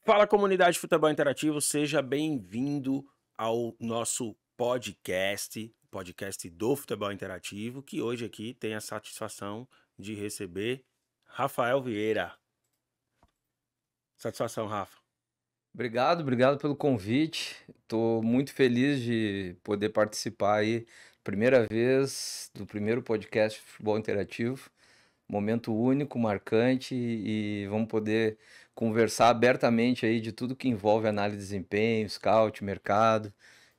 Fala, comunidade de Futebol Interativo, seja bem-vindo ao nosso podcast do Futebol Interativo, que hoje aqui tem a satisfação de receber Rafael Vieira. Satisfação, Rafa. Obrigado pelo convite. Estou muito feliz de poder participar aí, primeira vez do primeiro podcast de Futebol Interativo. Momento único, marcante e vamos poder conversar abertamente aí de tudo que envolve análise de desempenho, scout, mercado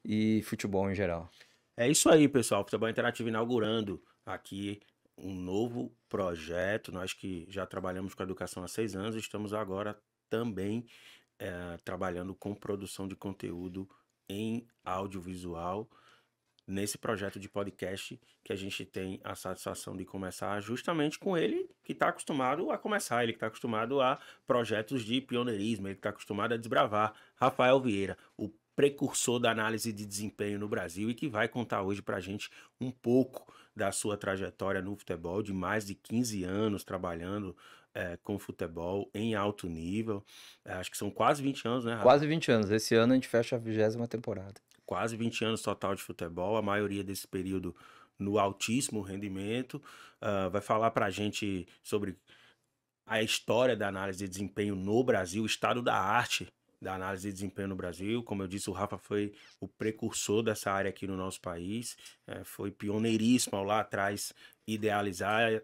e futebol em geral. É isso aí, pessoal. Futebol Interativo inaugurando aqui um novo projeto. Nós que já trabalhamos com educação há 6 anos, estamos agora também trabalhando com produção de conteúdo em audiovisual nesse projeto de podcast que a gente tem a satisfação de começar justamente com ele que está acostumado a começar, ele que está acostumado a projetos de pioneirismo, ele que está acostumado a desbravar. Rafael Vieira, o precursor da análise de desempenho no Brasil e que vai contar hoje para a gente um pouco da sua trajetória no futebol, de mais de 15 anos trabalhando com futebol em alto nível. Acho que são quase 20 anos, né, Rafa? Quase 20 anos. Esse ano a gente fecha a 20ª temporada. Quase 20 anos total de futebol, a maioria desse período no altíssimo rendimento. Vai falar para a gente sobre a história da análise de desempenho no Brasil, o estado da arte da análise de desempenho no Brasil. Como eu disse, o Rafa foi o precursor dessa área aqui no nosso país, foi pioneiríssimo ao lá atrás idealizar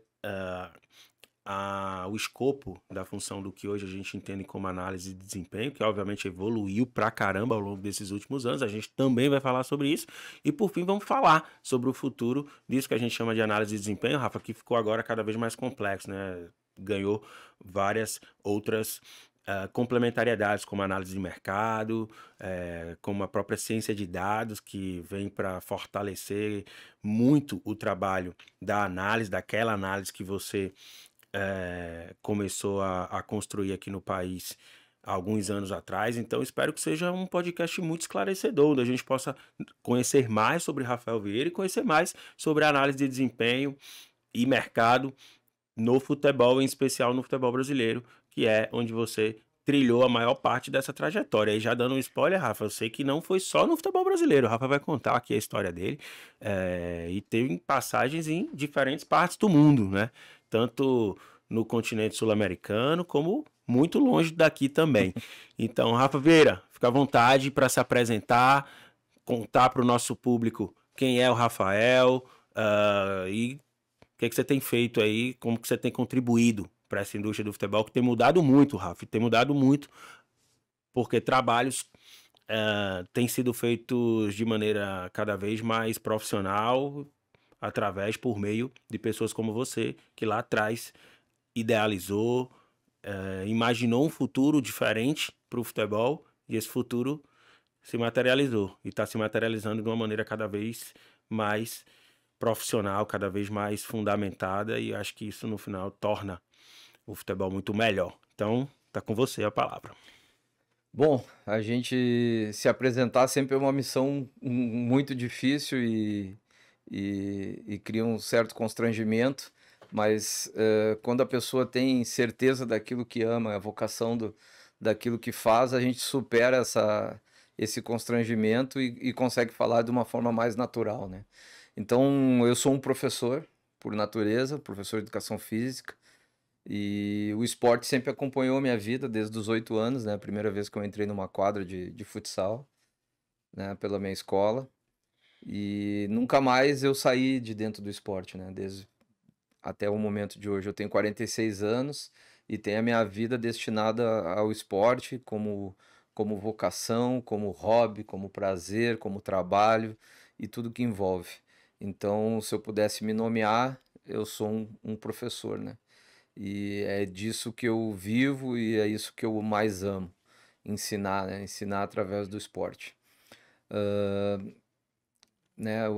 o escopo da função do que hoje a gente entende como análise de desempenho, que obviamente evoluiu pra caramba ao longo desses últimos anos. A gente também vai falar sobre isso. E por fim, vamos falar sobre o futuro disso que a gente chama de análise de desempenho, Rafa, que ficou agora cada vez mais complexo, né? Ganhou várias outras complementariedades, como análise de mercado, como a própria ciência de dados, que vem para fortalecer muito o trabalho da análise, daquela análise que você começou a construir aqui no país há alguns anos atrás. Então, espero que seja um podcast muito esclarecedor, onde a gente possa conhecer mais sobre Rafael Vieira e conhecer mais sobre a análise de desempenho e mercado no futebol, em especial no futebol brasileiro, que é onde você trilhou a maior parte dessa trajetória. E já dando um spoiler, Rafa, eu sei que não foi só no futebol brasileiro. O Rafa vai contar aqui a história dele. E teve passagens em diferentes partes do mundo, né? Tanto no continente sul-americano, como muito longe daqui também. Então, Rafa Vieira, fica à vontade para se apresentar, contar para o nosso público quem é o Rafael, e o que você tem feito aí, como que você tem contribuído para essa indústria do futebol, que tem mudado muito, Rafa, tem mudado muito, porque trabalhos têm sido feitos de maneira cada vez mais profissional, por meio de pessoas como você, que lá atrás idealizou, imaginou um futuro diferente para o futebol, e esse futuro se materializou, e está se materializando de uma maneira cada vez mais profissional, cada vez mais fundamentada, e acho que isso no final torna o futebol muito melhor. Então, tá com você a palavra. Bom, a gente se apresentar sempre é uma missão muito difícil e cria um certo constrangimento, mas quando a pessoa tem certeza daquilo que ama, a vocação daquilo que faz, a gente supera esse constrangimento e consegue falar de uma forma mais natural, né? Então, eu sou um professor, por natureza, professor de educação física, e o esporte sempre acompanhou a minha vida desde os 8 anos, né? A primeira vez que eu entrei numa quadra de futsal, né? Pela minha escola. E nunca mais eu saí de dentro do esporte, né? Desde até o momento de hoje. Eu tenho 46 anos e tenho a minha vida destinada ao esporte como vocação, como hobby, como prazer, como trabalho e tudo que envolve. Então, se eu pudesse me nomear, eu sou um professor, né? E é disso que eu vivo e é isso que eu mais amo, ensinar, né? Ensinar através do esporte. Né? Eu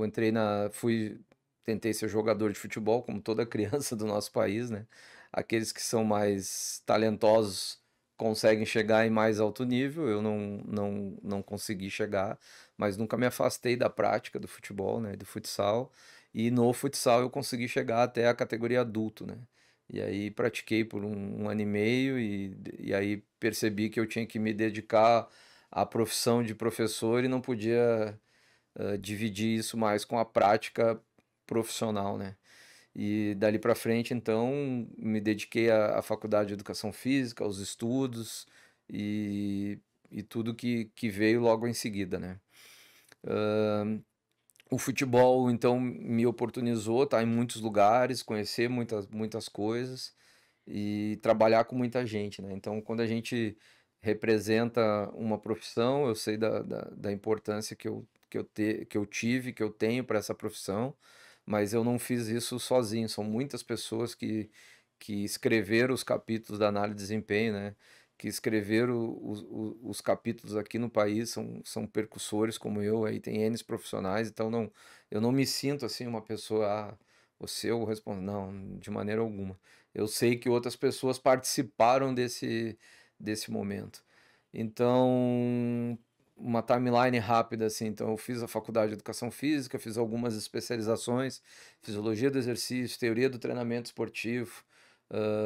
tentei ser jogador de futebol, como toda criança do nosso país, né? Aqueles que são mais talentosos conseguem chegar em mais alto nível, eu não consegui chegar, mas nunca me afastei da prática do futebol, né? Do futsal, e no futsal eu consegui chegar até a categoria adulto, né? E aí pratiquei por um ano e meio e aí percebi que eu tinha que me dedicar à profissão de professor e não podia dividir isso mais com a prática profissional, né? E dali para frente, então, me dediquei à faculdade de educação física, aos estudos e, e tudo que veio logo em seguida, né? O futebol, então, me oportunizou estar em muitos lugares, conhecer muitas coisas e trabalhar com muita gente, né? Então, quando a gente representa uma profissão, eu sei da importância que eu tive, que eu tenho para essa profissão, mas eu não fiz isso sozinho. São muitas pessoas que escreveram os capítulos da análise de desempenho, né? Que escreveram os capítulos aqui no país, são percussores como eu, aí tem N profissionais, então eu não me sinto assim uma pessoa, você é o responsável, não, de maneira alguma. Eu sei que outras pessoas participaram desse momento. Então, uma timeline rápida assim. Então, eu fiz a faculdade de educação física, fiz algumas especializações, fisiologia do exercício, teoria do treinamento esportivo,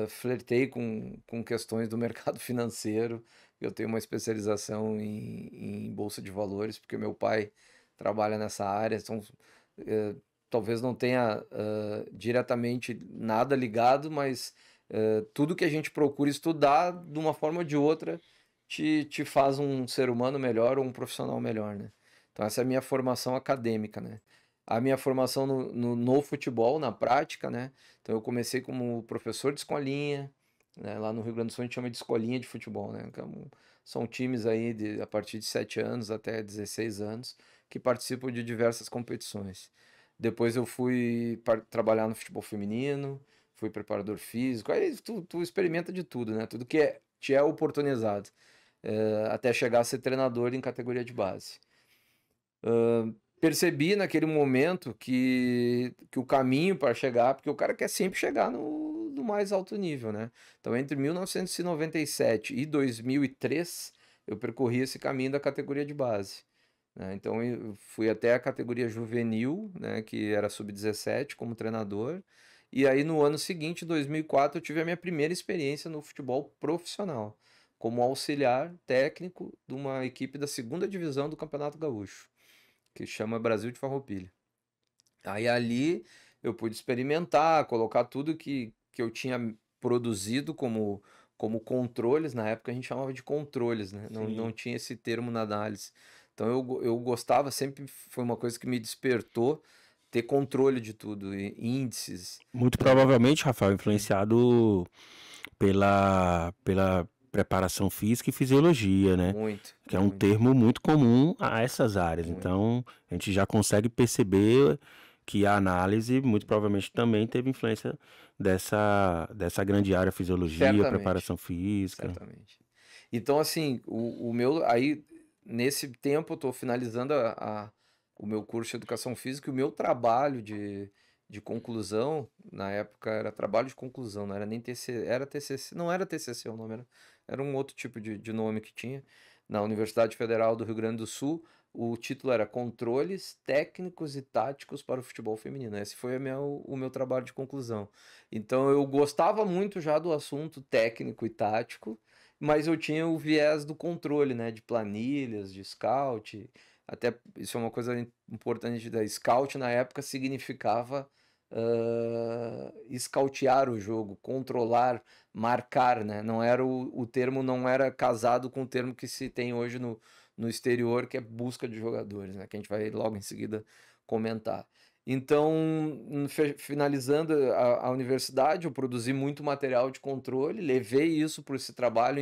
flertei com questões do mercado financeiro. Eu tenho uma especialização em bolsa de valores, porque meu pai trabalha nessa área. Então, eh, talvez não tenha diretamente nada ligado, mas tudo que a gente procura estudar, de uma forma ou de outra, te faz um ser humano melhor ou um profissional melhor, né? Então, essa é a minha formação acadêmica, né? A minha formação no futebol, na prática, né? Então, eu comecei como professor de escolinha, né? Lá no Rio Grande do Sul a gente chama de escolinha de futebol, né? São times aí a partir de 7 anos até 16 anos que participam de diversas competições. Depois eu fui trabalhar no futebol feminino, fui preparador físico, aí tu experimenta de tudo, né? Tudo que te é oportunizado, até chegar a ser treinador em categoria de base. Percebi naquele momento que o caminho para chegar, porque o cara quer sempre chegar no mais alto nível, né? Então, entre 1997 e 2003, eu percorri esse caminho da categoria de base, né? Então, eu fui até a categoria juvenil, né, que era sub-17 como treinador. E aí, no ano seguinte, 2004, eu tive a minha primeira experiência no futebol profissional, como auxiliar técnico de uma equipe da segunda divisão do Campeonato Gaúcho, que chama Brasil de Farroupilha. Aí ali eu pude experimentar, colocar tudo que eu tinha produzido como controles. Na época a gente chamava de controles, né? Não Sim. tinha esse termo na análise. Então eu gostava, sempre foi uma coisa que me despertou ter controle de tudo, índices. Muito eh, provavelmente, Rafael, influenciado pela preparação física e fisiologia, né? Muito, Que é um muito. termo muito comum a essas áreas. Muito. Então, a gente já consegue perceber que a análise, muito provavelmente, também teve influência dessa grande área, fisiologia, Certamente, preparação física. certamente. Então, assim, o meu. Aí, nesse tempo, eu estou finalizando o meu curso de educação física e o meu trabalho de conclusão, na época era trabalho de conclusão, não era nem TCC, era TCC, não era TCC o nome, era um outro tipo de nome que tinha, na Universidade Federal do Rio Grande do Sul. O título era Controles Técnicos e Táticos para o Futebol Feminino. Esse foi o meu trabalho de conclusão. Então eu gostava muito já do assunto técnico e tático, mas eu tinha o viés do controle, né, de planilhas, de scout. Até isso é uma coisa importante da scout na época significava scoutear o jogo, controlar, marcar, né? Não era o termo não era casado com o termo que se tem hoje no exterior, que é busca de jogadores, né? Que a gente vai logo em seguida comentar. Então, finalizando a universidade, eu produzi muito material de controle, levei isso para esse trabalho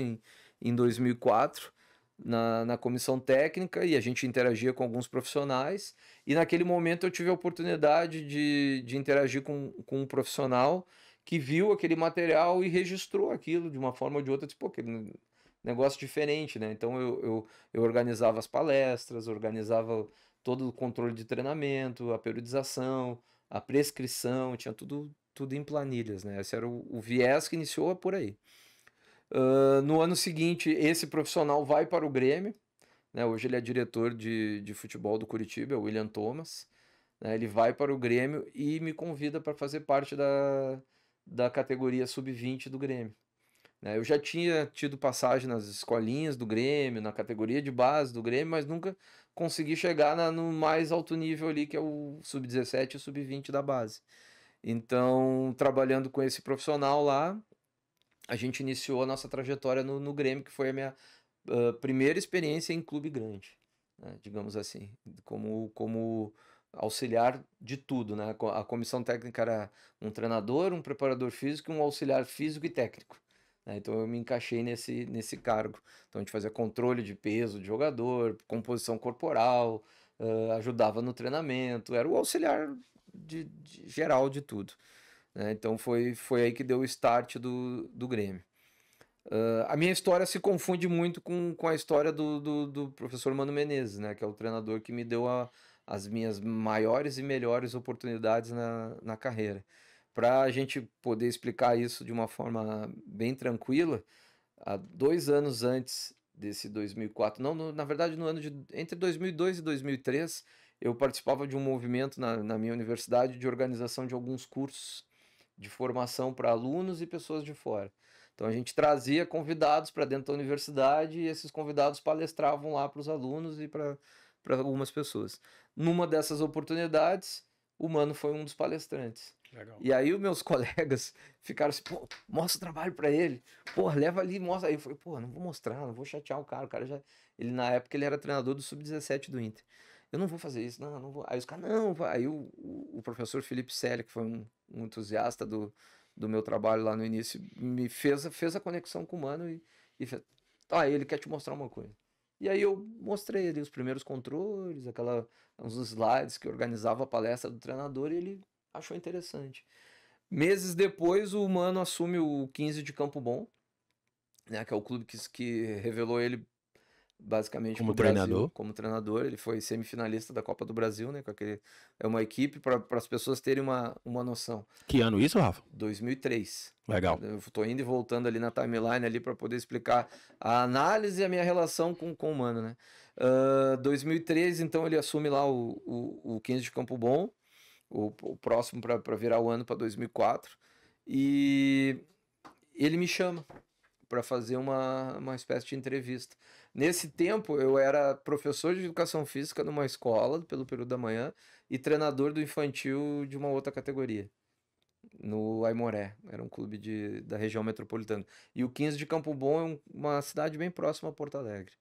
em 2004, na comissão técnica, e a gente interagia com alguns profissionais. E naquele momento eu tive a oportunidade de interagir com um profissional que viu aquele material e registrou aquilo de uma forma ou de outra, tipo, aquele negócio diferente, né? Então eu organizava as palestras, organizava todo o controle de treinamento, a periodização, a prescrição, tinha tudo em planilhas, né? Esse era o viés que iniciou por aí. No ano seguinte, esse profissional vai para o Grêmio, né? Hoje ele é diretor de futebol do Curitiba, é o William Thomas, né? Ele vai para o Grêmio e me convida para fazer parte da categoria sub-20 do Grêmio, né? Eu já tinha tido passagem nas escolinhas do Grêmio, na categoria de base do Grêmio, mas nunca consegui chegar no mais alto nível ali, que é o sub-17 e o sub-20 da base. Então, trabalhando com esse profissional lá, a gente iniciou a nossa trajetória no Grêmio, que foi a minha primeira experiência em clube grande, né, digamos assim, como auxiliar de tudo, né? A comissão técnica era um treinador, um preparador físico e um auxiliar físico e técnico, né? Então eu me encaixei nesse cargo. Então a gente fazia controle de peso de jogador, composição corporal, ajudava no treinamento, era o auxiliar de geral de tudo, né? Então foi aí que deu o start do Grêmio. A minha história se confunde muito com a história do professor Mano Menezes, né? Que é o treinador que me deu as minhas maiores e melhores oportunidades na carreira. Para a gente poder explicar isso de uma forma bem tranquila, há 2 anos antes desse 2004, não, na verdade entre 2002 e 2003, eu participava de um movimento na minha universidade de organização de alguns cursos de formação para alunos e pessoas de fora. Então a gente trazia convidados para dentro da universidade e esses convidados palestravam lá para os alunos e para algumas pessoas. Numa dessas oportunidades, o Mano foi um dos palestrantes. Legal. E aí os meus colegas ficaram assim, pô, mostra o trabalho para ele. Pô, leva ali, mostra. Aí eu falei, pô, não vou mostrar, não vou chatear o cara. O cara já... Ele, na época, ele era treinador do Sub-17 do Inter. Eu não vou fazer isso, não vou. Aí os caras, não. Aí o professor Felipe Célia, que foi um entusiasta do meu trabalho lá no início, me fez a conexão com o Mano e fez, ele quer te mostrar uma coisa. E aí eu mostrei ali os primeiros controles, uns slides que organizava a palestra do treinador e ele achou interessante. Meses depois, o Mano assume o 15 de Campo Bom, né, que é o clube que revelou ele basicamente Como pro Brasil treinador. como treinador. Ele foi semifinalista da Copa do Brasil, né? É uma equipe para as pessoas terem uma noção. Que ano isso, Rafa? 2003. Legal. Eu tô indo e voltando ali na timeline ali para poder explicar a análise e a minha relação com o Mano, né? 2003, então ele assume lá o 15 de Campo Bom, o próximo para virar o ano para 2004, e ele me chama para fazer uma espécie de entrevista. Nesse tempo, eu era professor de educação física numa escola, pelo período da manhã, e treinador do infantil de uma outra categoria, no Aimoré. Era um clube da região metropolitana. E o 15 de Campo Bom é uma cidade bem próxima a Porto Alegre.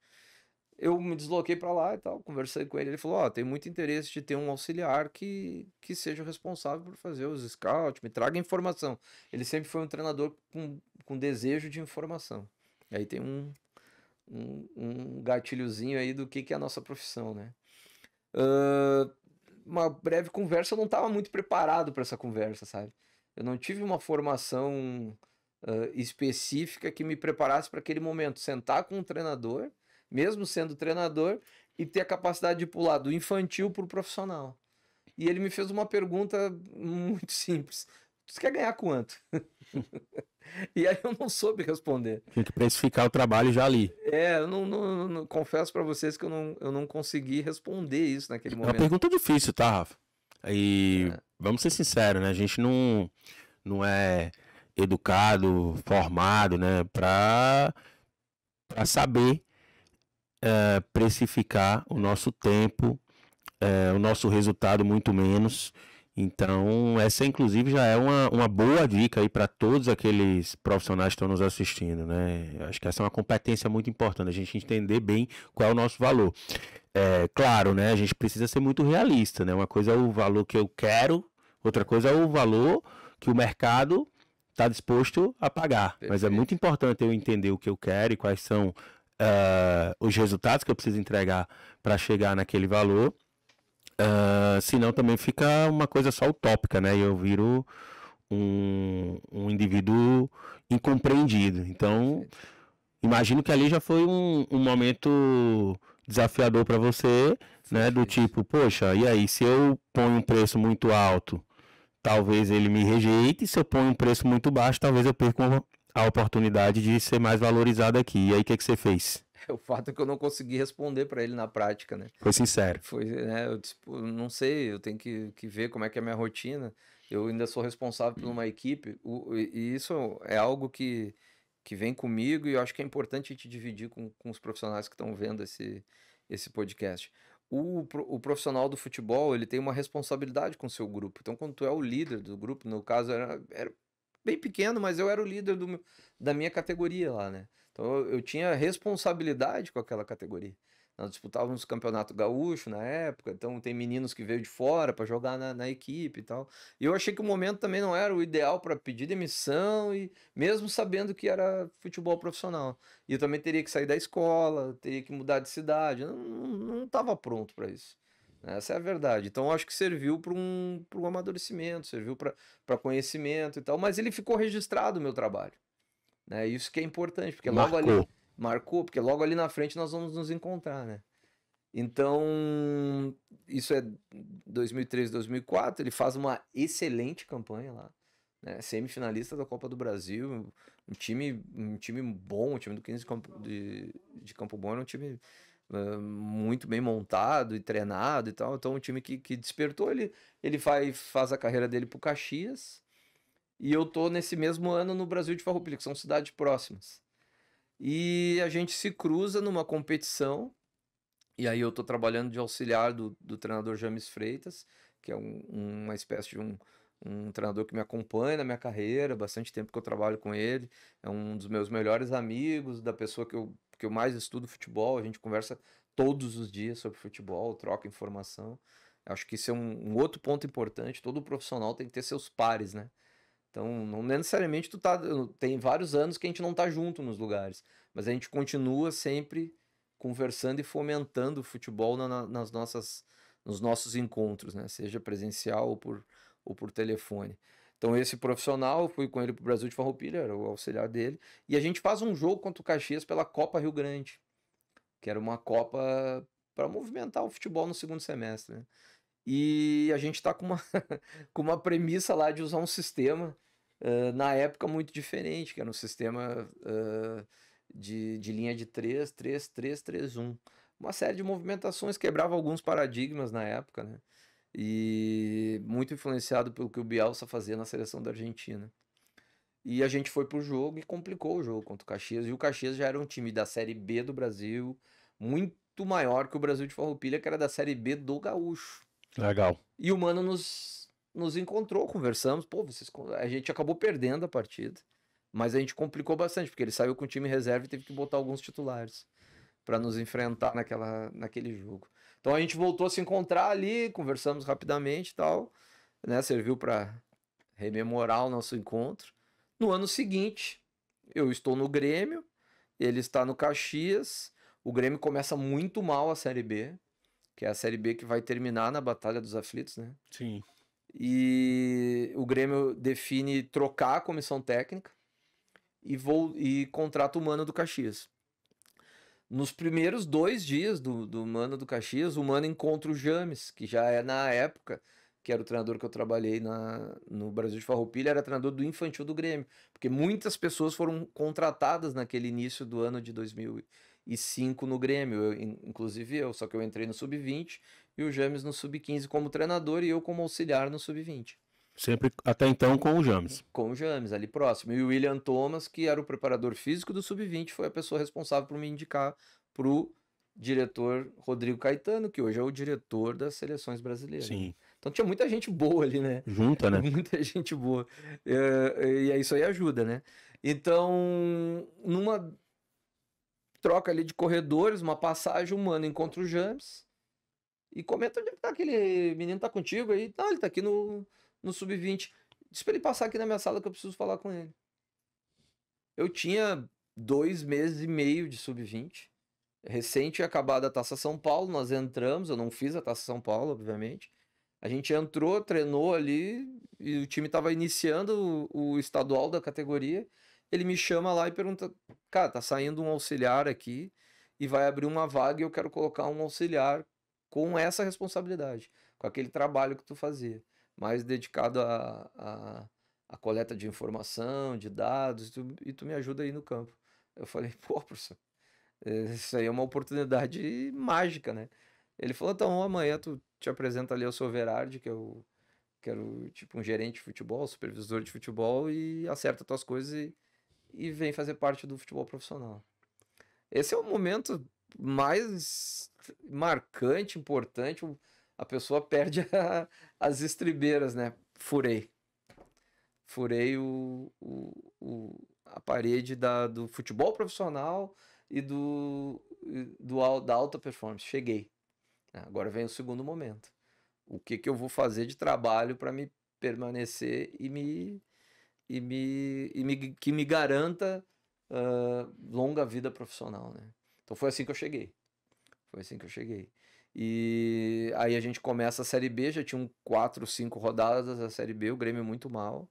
Eu me desloquei para lá e tal, conversei com ele. Ele falou: tem muito interesse de ter um auxiliar que seja responsável por fazer os scouts, me traga informação. Ele sempre foi um treinador com desejo de informação. E aí tem um gatilhozinho aí do que é a nossa profissão, né? Uma breve conversa, eu não estava muito preparado para essa conversa, sabe? Eu não tive uma formação específica que me preparasse para aquele momento. Sentar com um treinador, mesmo sendo treinador, e ter a capacidade de pular do infantil para o profissional. E ele me fez uma pergunta muito simples: você quer ganhar quanto? E aí eu não soube responder. Tinha que precificar o trabalho já ali. Eu não confesso para vocês que eu não consegui responder isso naquele É uma momento. pergunta difícil, tá, Rafa? E vamos ser sinceros, né? A gente não é educado, formado, né? Para saber precificar o nosso tempo, o nosso resultado, muito menos. Então, essa inclusive já é uma boa dica aí para todos aqueles profissionais que estão nos assistindo, né? Eu acho que essa é uma competência muito importante, a gente entender bem qual é o nosso valor. Claro, né? A gente precisa ser muito realista, né? Uma coisa é o valor que eu quero, outra coisa é o valor que o mercado está disposto a pagar. Perfeito. Mas é muito importante eu entender o que eu quero e quais são os resultados que eu preciso entregar para chegar naquele valor. Senão também fica uma coisa só utópica, né? E eu viro um indivíduo incompreendido. Então, imagino que ali já foi um momento desafiador para você, né? Do tipo, poxa, e aí, se eu ponho um preço muito alto, talvez ele me rejeite. Se eu ponho um preço muito baixo, talvez eu perca a oportunidade de ser mais valorizado aqui. E aí, o que você fez? O fato é que eu não consegui responder para ele na prática, né? Foi sincero. Foi, né? Eu disse, não sei, eu tenho que ver como é que é a minha rotina. Eu ainda sou responsável por uma equipe, e isso é algo que vem comigo e eu acho que é importante a gente dividir com os profissionais que estão vendo esse podcast. O profissional do futebol, ele tem uma responsabilidade com o seu grupo. Então, quando tu é o líder do grupo, no caso era bem pequeno, mas eu era o líder da minha categoria lá, né? Então, eu tinha responsabilidade com aquela categoria. Nós disputávamos o Campeonato Gaúcho na época, então tem meninos que veio de fora para jogar na equipe e tal. E eu achei que o momento também não era o ideal para pedir demissão, e mesmo sabendo que era futebol profissional. E eu também teria que sair da escola, teria que mudar de cidade. Eu não estava pronto para isso. Essa é a verdade. Então eu acho que serviu para um amadurecimento, serviu para conhecimento e tal. Mas ele ficou registrado o meu trabalho, né? Isso que é importante, porque logo ali Marcou. marcou, porque logo ali na frente nós vamos nos encontrar, né? Então, isso é 2003, 2004. Ele faz uma excelente campanha lá, né? Semifinalista da Copa do Brasil, um time bom, o time do 15 de Campo Bom era um time muito bem montado e treinado e tal. Então, um time que despertou. Ele faz a carreira dele pro Caxias, e eu tô nesse mesmo ano no Brasil de Farroupilha, que são cidades próximas. E a gente se cruza numa competição, e aí eu tô trabalhando de auxiliar do treinador James Freitas, que é uma espécie de um treinador que me acompanha na minha carreira, bastante tempo que eu trabalho com ele, é um dos meus melhores amigos, da pessoa que eu mais estudo futebol, a gente conversa todos os dias sobre futebol, troca informação. Acho que isso é um outro ponto importante, todo profissional tem que ter seus pares, né? Então, não necessariamente tem vários anos que a gente não tá junto nos lugares, mas a gente continua sempre conversando e fomentando o futebol nos nossos encontros, né? Seja presencial ou por telefone. Então, esse profissional, eu fui com ele pro Brasil de Farroupilha, era o auxiliar dele, e a gente faz um jogo contra o Caxias pela Copa Rio Grande, que era uma Copa para movimentar o futebol no segundo semestre, né? E a gente tá com uma, com uma premissa lá de usar um sistema, na época, muito diferente, que era um sistema de linha de 3-3-3-3-1. Uma série de movimentações, quebrava alguns paradigmas na época, né? E muito influenciado pelo que o Bielsa fazia na seleção da Argentina. E a gente foi pro jogo e complicou o jogo contra o Caxias. E o Caxias já era um time da Série B do Brasil, muito maior que o Brasil de Farroupilha, que era da Série B do Gaúcho. Legal. E o Mano nos encontrou, conversamos. Pô, a gente acabou perdendo a partida, mas a gente complicou bastante, porque ele saiu com o time reserva e teve que botar alguns titulares para nos enfrentar naquele jogo. Então a gente voltou a se encontrar ali, conversamos rapidamente e tal, né? Serviu para rememorar o nosso encontro. No ano seguinte, eu estou no Grêmio, ele está no Caxias. O Grêmio começa muito mal a Série B, que é a Série B que vai terminar na Batalha dos Aflitos, né? Sim. E o Grêmio define trocar a comissão técnica e contrata o Mano do Caxias. Nos primeiros 2 dias do Mano do Caxias, o Mano encontra o James, que já é na época, que era o treinador que eu trabalhei no Brasil de Farroupilha, era treinador do infantil do Grêmio. Porque muitas pessoas foram contratadas naquele início do ano de 2005 no Grêmio, inclusive eu, só que eu entrei no Sub-20 e o James no Sub-15 como treinador e eu como auxiliar no Sub-20. Sempre até então com o James. Com o James, ali próximo. E o William Thomas, que era o preparador físico do Sub-20, foi a pessoa responsável por me indicar pro diretor Rodrigo Caetano, que hoje é o diretor das seleções brasileiras. Sim. Então tinha muita gente boa ali, né? Junta, né? Muita gente boa. E isso aí ajuda, né? Então, numa troca ali de corredores, uma passagem, o Mano encontra o James e comenta onde é que tá aquele menino, tá contigo aí? Não, ele tá aqui no Sub-20. Diz pra ele passar aqui na minha sala que eu preciso falar com ele. Eu tinha 2 meses e meio de Sub-20. Recente acabada a Taça São Paulo, nós entramos, eu não fiz a Taça São Paulo, obviamente. A gente entrou, treinou ali, e o time tava iniciando o estadual da categoria. Ele me chama lá e pergunta, cara, tá saindo um auxiliar aqui e vai abrir uma vaga e eu quero colocar um auxiliar com essa responsabilidade, com aquele trabalho que tu fazia, mais dedicado à coleta de informação, de dados, e tu me ajuda aí no campo. Eu falei, pô, professor, isso aí é uma oportunidade mágica, né? Ele falou, então amanhã tu te apresenta ali ao seu Verardi, que quero tipo um gerente de futebol, supervisor de futebol e acerta tuas coisas e vem fazer parte do futebol profissional. Esse é o momento mais marcante, importante. A pessoa perde as estribeiras, né? Furei a parede do futebol profissional e da alta performance. Cheguei. Agora vem o segundo momento. O que eu vou fazer de trabalho para me permanecer que me garanta longa vida profissional, né? Então foi assim que eu cheguei. E aí a gente começa a Série B, já tinham 4, 5 rodadas a Série B, o Grêmio muito mal.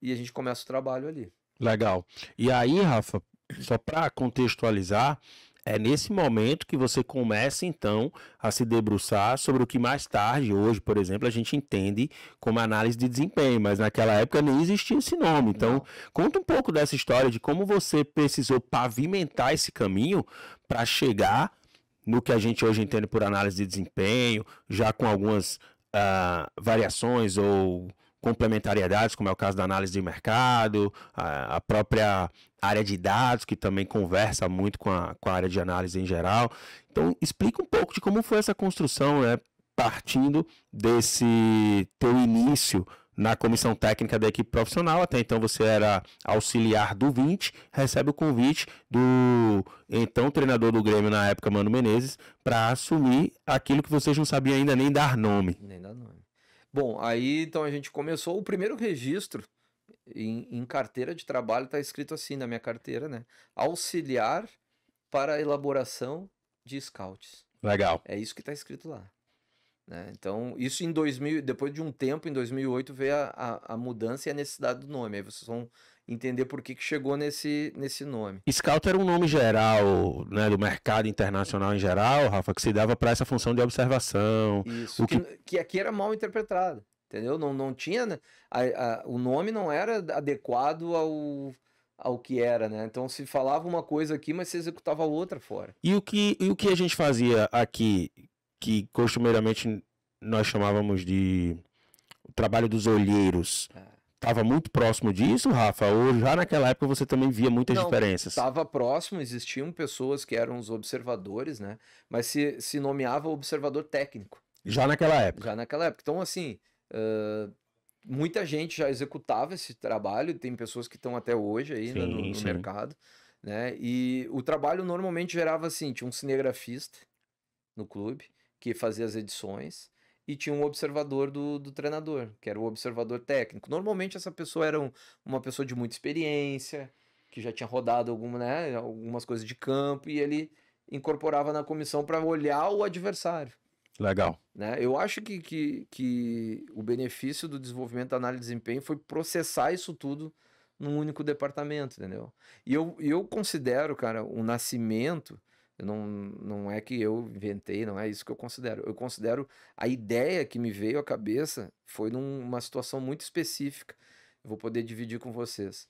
E a gente começa o trabalho ali. Legal. E aí, Rafa, só para contextualizar, é nesse momento que você começa, então, a se debruçar sobre o que mais tarde, hoje, por exemplo, a gente entende como análise de desempenho, mas naquela época nem existia esse nome. Então, conta um pouco dessa história de como você precisou pavimentar esse caminho para chegar no que a gente hoje entende por análise de desempenho, já com algumas variações ou complementariedades, como é o caso da análise de mercado, a própria área de dados, que também conversa muito com a área de análise em geral. Então, explica um pouco de como foi essa construção, né, partindo desse teu início na comissão técnica da equipe profissional. Até então você era auxiliar do 20, recebe o convite do então treinador do Grêmio na época, Mano Menezes, para assumir aquilo que vocês não sabiam ainda nem dar nome. Nem dar nome. Bom, aí então a gente começou o primeiro registro em carteira de trabalho, está escrito assim na minha carteira, né? Auxiliar para a elaboração de scouts. Legal. É isso que está escrito lá. Né? Então, isso em 2000, depois de um tempo, em 2008, veio a mudança e a necessidade do nome. Aí vocês vão entender por que chegou nesse nome. Scout era um nome geral, né, do mercado internacional em geral, Rafa, que se dava para essa função de observação. Isso, que aqui era mal interpretado, entendeu? Não tinha, né? O nome não era adequado ao que era, né? Então se falava uma coisa aqui, mas se executava outra fora. E o que a gente fazia aqui, que costumeiramente nós chamávamos de o trabalho dos olheiros, estava muito próximo disso, Rafa? Ou já naquela época você também via muitas diferenças? Estava próximo, existiam pessoas que eram os observadores, né? Mas se nomeava observador técnico. Já naquela época? Já naquela época. Então, assim, muita gente já executava esse trabalho, tem pessoas que estão até hoje aí no mercado, né? E o trabalho normalmente gerava assim, tinha um cinegrafista no clube, que fazia as edições, e tinha um observador do treinador, que era o observador técnico. Normalmente essa pessoa era uma pessoa de muita experiência, que já tinha rodado algumas coisas de campo, e ele incorporava na comissão para olhar o adversário. Legal. Né? Eu acho que o benefício do desenvolvimento da análise de desempenho foi processar isso tudo num único departamento, entendeu? E eu considero, cara, o nascimento... Não é que eu inventei, não é isso que eu considero. Eu considero a ideia que me veio à cabeça foi numa situação muito específica. Eu vou poder dividir com vocês.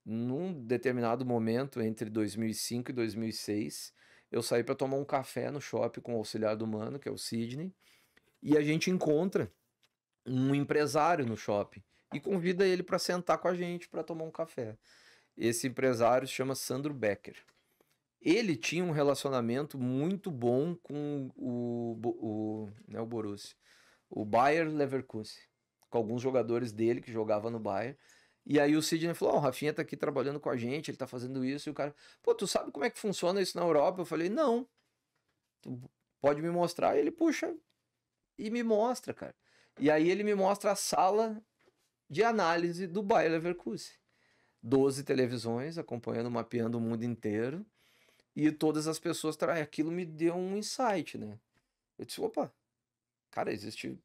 Num determinado momento, entre 2005 e 2006, eu saí para tomar um café no shopping com o auxiliar do Mano, que é o Sidney, e a gente encontra um empresário no shopping e convida ele para sentar com a gente para tomar um café. Esse empresário se chama Sandro Becker. Ele tinha um relacionamento muito bom com não é o Borussia, o Bayer Leverkusen, com alguns jogadores dele que jogavam no Bayer. E aí o Sidney falou, o Rafinha tá aqui trabalhando com a gente, ele tá fazendo isso. E o cara, pô, tu sabe como é que funciona isso na Europa? Eu falei, não. Tu pode me mostrar? E ele puxa e me mostra, cara. E aí ele me mostra a sala de análise do Bayer Leverkusen. 12 televisões acompanhando, mapeando o mundo inteiro. E todas as pessoas, aquilo me deu um insight, né? Eu disse, opa, cara, existe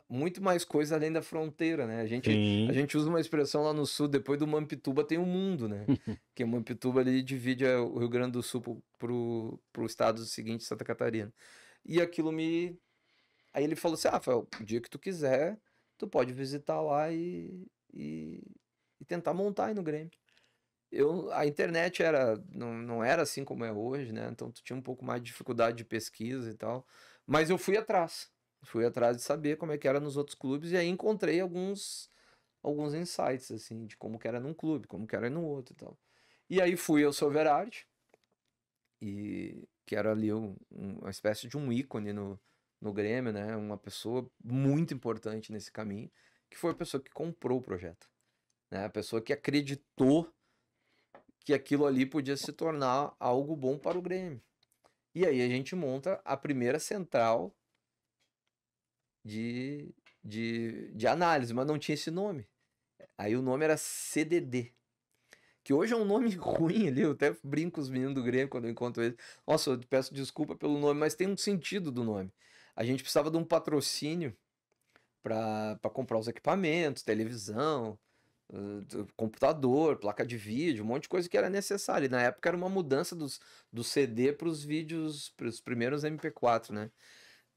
muito mais coisa além da fronteira, né? A gente usa uma expressão lá no sul, depois do Mampituba tem o mundo, né? Que o Mampituba ali divide o Rio Grande do Sul pro estado seguinte, Santa Catarina. E aquilo Aí ele falou assim, Rafael, o dia que tu quiser, tu pode visitar lá e tentar montar aí no Grêmio. A internet não era assim como é hoje, né? Então tu tinha um pouco mais de dificuldade de pesquisa e tal. Mas eu fui atrás. Fui atrás de saber como é que era nos outros clubes e aí encontrei alguns insights, assim, de como que era num clube, como que era no outro e tal. E aí fui ao Silverard, e que era ali uma espécie de um ícone no Grêmio, né? Uma pessoa muito importante nesse caminho, que foi a pessoa que comprou o projeto, né? A pessoa que acreditou que aquilo ali podia se tornar algo bom para o Grêmio. E aí a gente monta a primeira central de, de análise, mas não tinha esse nome. Aí o nome era CDD, que hoje é um nome ruim ali, eu até brinco com os meninos do Grêmio quando eu encontro eles. Nossa, eu peço desculpa pelo nome, mas tem um sentido do nome. A gente precisava de um patrocínio para comprar os equipamentos, televisão, computador, placa de vídeo, um monte de coisa que era necessária. E na época era uma mudança do CD para os vídeos, para os primeiros MP4, né?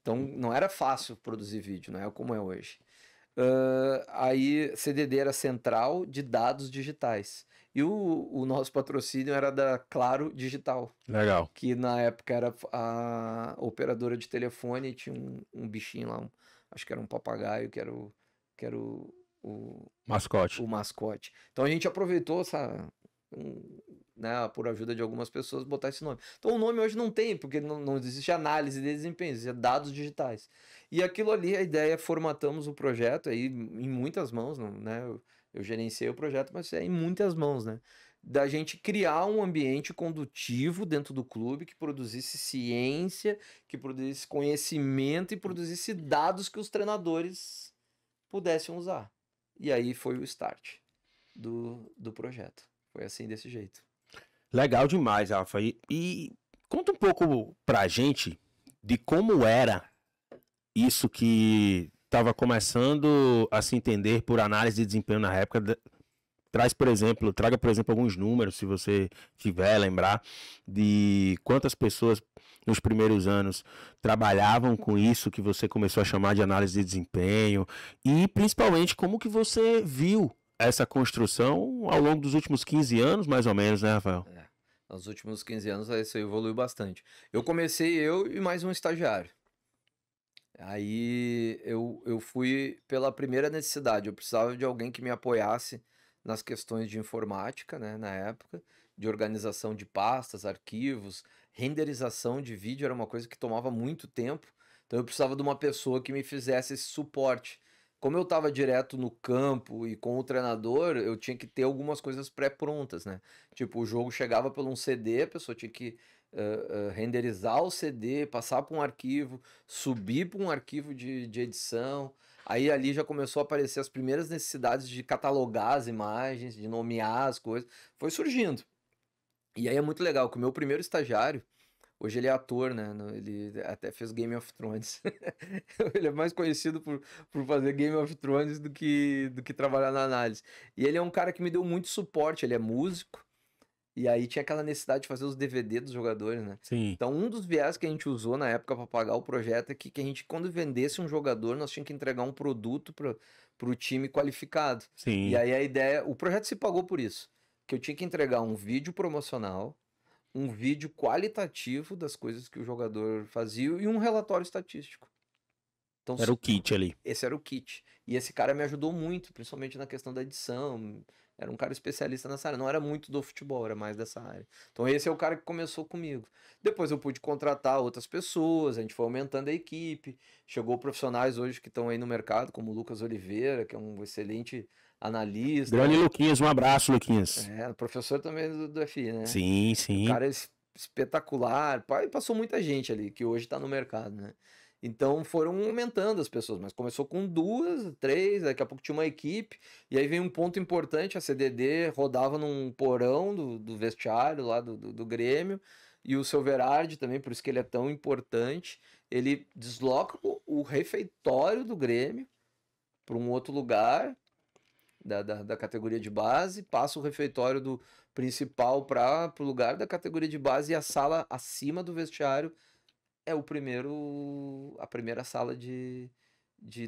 Então não era fácil produzir vídeo, não é como é hoje. Aí CDD era Central de Dados Digitais. E o nosso patrocínio era da Claro Digital, Legal. que na época era a operadora de telefone e tinha um bichinho lá, acho que era um papagaio, que era Mascote. o mascote. Então a gente aproveitou né, por ajuda de algumas pessoas, botar esse nome. Então o nome hoje não tem, porque não existe análise de desempenho, existe dados digitais. E aquilo ali, a ideia, formatamos o projeto aí em muitas mãos, né? Eu gerenciei o projeto, mas é em muitas mãos, né? Da gente criar um ambiente condutivo dentro do clube que produzisse ciência, que produzisse conhecimento e produzisse dados que os treinadores pudessem usar. E aí foi o start do projeto. Foi assim, desse jeito. Legal demais, Rafa. E conta um pouco pra gente de como era isso que estava começando a se entender por análise de desempenho na época. Traga, por exemplo, alguns números, se você tiver, lembrar, de quantas pessoas nos primeiros anos trabalhavam com isso que você começou a chamar de análise de desempenho e principalmente como que você viu essa construção ao longo dos últimos 15 anos, mais ou menos, né, Rafael? Nos últimos 15 anos isso evoluiu bastante. Eu comecei eu e mais um estagiário. Aí eu fui pela primeira necessidade. Eu precisava de alguém que me apoiasse nas questões de informática, né, na época, de organização de pastas, arquivos, renderização de vídeo era uma coisa que tomava muito tempo. Então eu precisava de uma pessoa que me fizesse esse suporte. Como eu estava direto no campo e com o treinador, eu tinha que ter algumas coisas pré-prontas, né? Tipo, o jogo chegava por um CD, a pessoa tinha que renderizar o CD, passar para um arquivo, subir para um arquivo de edição. Aí ali já começou a aparecer as primeiras necessidades de catalogar as imagens, de nomear as coisas. Foi surgindo. E aí é muito legal que o meu primeiro estagiário, hoje ele é ator, né? Ele até fez Game of Thrones. Ele é mais conhecido por fazer Game of Thrones do que trabalhar na análise. E ele é um cara que me deu muito suporte, ele é músico. E aí tinha aquela necessidade de fazer os DVD dos jogadores, né? Sim, Então, um dos viés que a gente usou na época para pagar o projeto é que a gente, quando vendesse um jogador, nós tínhamos que entregar um produto para o time qualificado. E sim. aí a ideia, o projeto se pagou por isso, que eu tinha que entregar um vídeo promocional, um vídeo qualitativo das coisas que o jogador fazia e um relatório estatístico. Então, Era o kit ali. esse era o kit. E esse cara me ajudou muito, principalmente na questão da edição. Era um cara especialista nessa área. Não era muito do futebol, era mais dessa área. Então esse é o cara que começou comigo. Depois eu pude contratar outras pessoas, a gente foi aumentando a equipe. Chegou profissionais hoje que estão aí no mercado, como o Lucas Oliveira, que é um excelente Grande analista. Luquinhas, um abraço, Luquinhas. É, professor também do FI, né? Sim, Um sim. cara espetacular. Passou muita gente ali que hoje está no mercado, né? Então foram aumentando as pessoas, mas começou com duas, três, daqui a pouco tinha uma equipe, e aí vem um ponto importante, a CDD rodava num porão do vestiário lá do Grêmio, e o seu Verardi também, por isso que ele é tão importante, ele desloca o refeitório do Grêmio para um outro lugar da categoria de base, passa o refeitório do principal para o lugar da categoria de base e a sala acima do vestiário é a primeira sala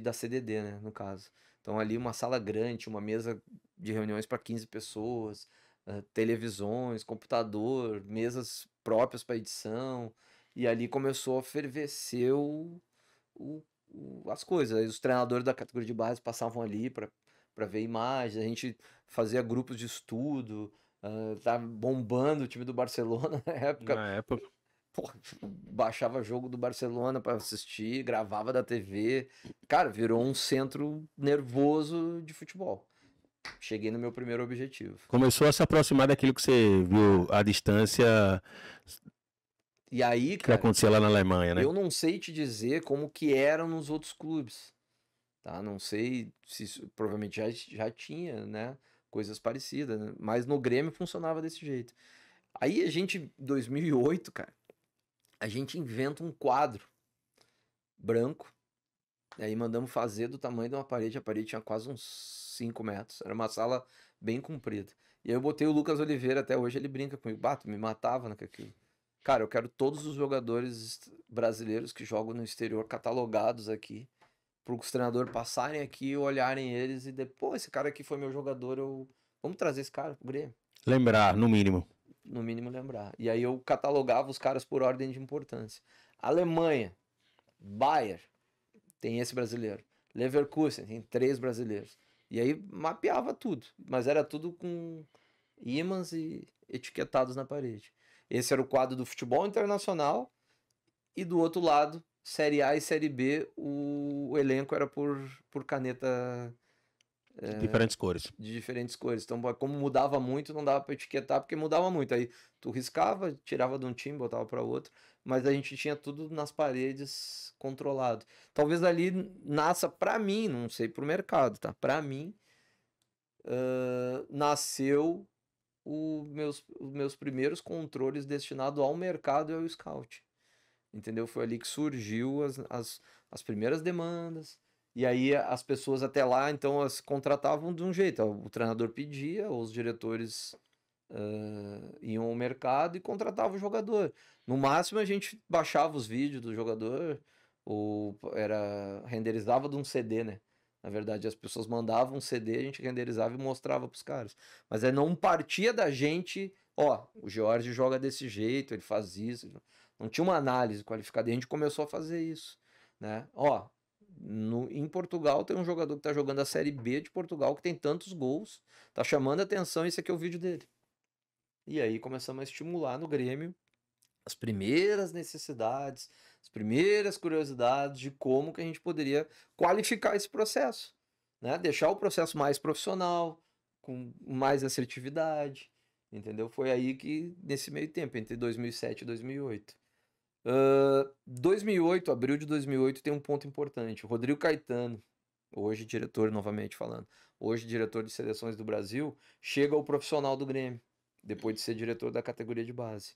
da CDD, né, no caso. Então ali uma sala grande, uma mesa de reuniões para 15 pessoas, televisões, computador, mesas próprias para edição, e ali começou a fervecer o as coisas. Aí os treinadores da categoria de base passavam ali para ver imagens, a gente fazia grupos de estudo, tava bombando o time do Barcelona na época. Na época. Porra, baixava jogo do Barcelona para assistir, gravava da TV. Cara, virou um centro nervoso de futebol. Cheguei no meu primeiro objetivo. Começou a se aproximar daquilo que você viu à distância E aí, que cara, acontecia lá na Alemanha, né? eu não sei te dizer como que eram nos outros clubes, tá? Não sei se provavelmente já tinha, né, coisas parecidas, né? Mas no Grêmio funcionava desse jeito. Aí a gente, em 2008, cara, a gente inventa um quadro branco, e aí mandamos fazer do tamanho de uma parede, a parede tinha quase uns 5 metros, era uma sala bem comprida. E aí eu botei o Lucas Oliveira, até hoje ele brinca comigo, bato, me matava naquilo. Cara, eu quero todos os jogadores brasileiros que jogam no exterior catalogados aqui, para os treinadores passarem aqui, olharem eles e depois, esse cara aqui foi meu jogador, vamos trazer esse cara pro Grêmio. Lembrar, no mínimo. No mínimo lembrar. E aí eu catalogava os caras por ordem de importância. Alemanha, Bayern, tem esse brasileiro. Leverkusen, tem 3 brasileiros. E aí mapeava tudo, mas era tudo com ímãs e etiquetados na parede. Esse era o quadro do futebol internacional e do outro lado, Série A e Série B, o elenco era por caneta Diferentes cores. de diferentes cores. Então, como mudava muito, não dava para etiquetar, porque mudava muito. Aí tu riscava, tirava de um time, botava para outro, mas a gente tinha tudo nas paredes controlado. Talvez ali nasça, para mim, não sei pro mercado, tá? Para mim, nasceu os meus primeiros controles destinados ao mercado e ao scout. Entendeu? Foi ali que surgiu as primeiras demandas. E aí as pessoas até lá, então, as contratavam de um jeito. O treinador pedia, ou os diretores iam ao mercado e contratavam o jogador. No máximo a gente baixava os vídeos do jogador, ou renderizava de um CD, né? Na verdade, as pessoas mandavam um CD, a gente renderizava e mostrava pros caras. Mas aí não partia da gente, ó, o George joga desse jeito, ele faz isso. Não tinha uma análise qualificada. E a gente começou a fazer isso, né? Ó, em Portugal tem um jogador que tá jogando a Série B de Portugal que tem tantos gols, tá chamando a atenção, esse aqui é o vídeo dele. E aí começamos a estimular no Grêmio as primeiras necessidades, as primeiras curiosidades de como que a gente poderia qualificar esse processo, né? Deixar o processo mais profissional, com mais assertividade, entendeu? Foi aí que, nesse meio tempo, entre 2007 e 2008. 2008, abril de 2008, tem um ponto importante. O Rodrigo Caetano, hoje diretor, novamente falando, hoje diretor de seleções do Brasil, chega ao profissional do Grêmio, depois de ser diretor da categoria de base.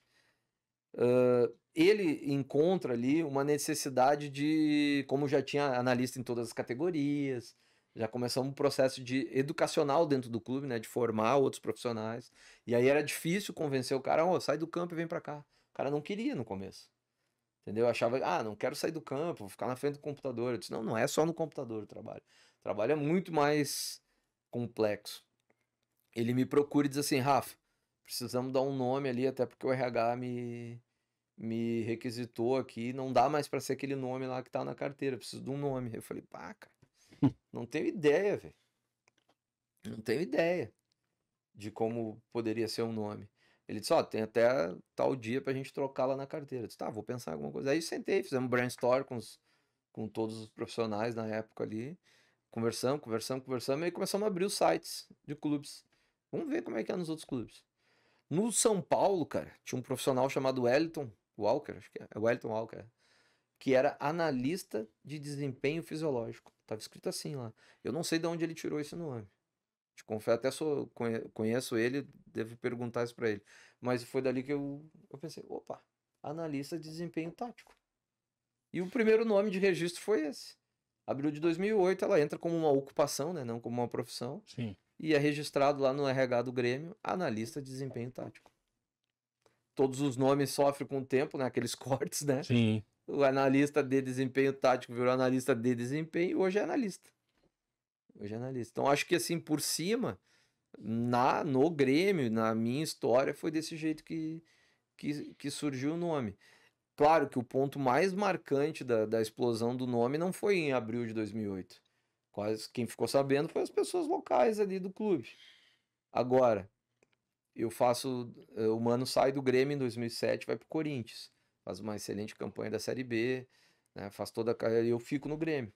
Ele encontra ali uma necessidade de, como já tinha analista em todas as categorias, já começamos um processo de educacional dentro do clube, né, de formar outros profissionais. E aí era difícil convencer o cara, sai do campo e vem para cá. O cara não queria no começo. Entendeu? Eu achava, não quero sair do campo, vou ficar na frente do computador. Eu disse, não é só no computador o trabalho. O trabalho é muito mais complexo. Ele me procura e diz assim, Rafa, precisamos dar um nome ali, até porque o RH me requisitou aqui, não dá mais para ser aquele nome lá que tá na carteira, preciso de um nome. Eu falei, pá, cara, não tenho ideia, velho. Não tenho ideia de como poderia ser um nome. Ele disse, tem até tal dia pra gente trocar lá na carteira. Eu disse, tá, vou pensar em alguma coisa. Aí sentei, fizemos um brainstorm com todos os profissionais na época ali. Conversamos, e aí começamos a abrir os sites de clubes. Vamos ver como é que é nos outros clubes. No São Paulo, cara, tinha um profissional chamado Wellington Walker, acho que é Wellington Walker, que era analista de desempenho fisiológico. Tava escrito assim lá. Eu não sei de onde ele tirou esse nome. Te confesso, até conheço ele, devo perguntar isso pra ele. Mas foi dali que eu pensei, opa, analista de desempenho tático. E o primeiro nome de registro foi esse. Abril de 2008, ela entra como uma ocupação, né, não como uma profissão. Sim. E é registrado lá no RH do Grêmio, analista de desempenho tático. Todos os nomes sofrem com o tempo, né, aqueles cortes, né? Sim. O analista de desempenho tático virou analista de desempenho e hoje é analista. Então acho que assim, por cima, no Grêmio, na minha história, foi desse jeito que surgiu o nome. Claro que o ponto mais marcante da explosão do nome não foi em abril de 2008. Quase quem ficou sabendo foi as pessoas locais ali do clube. Agora, o Mano sai do Grêmio em 2007, vai pro Corinthians. Faz uma excelente campanha da Série B, né? Faz toda a carreira e eu fico no Grêmio.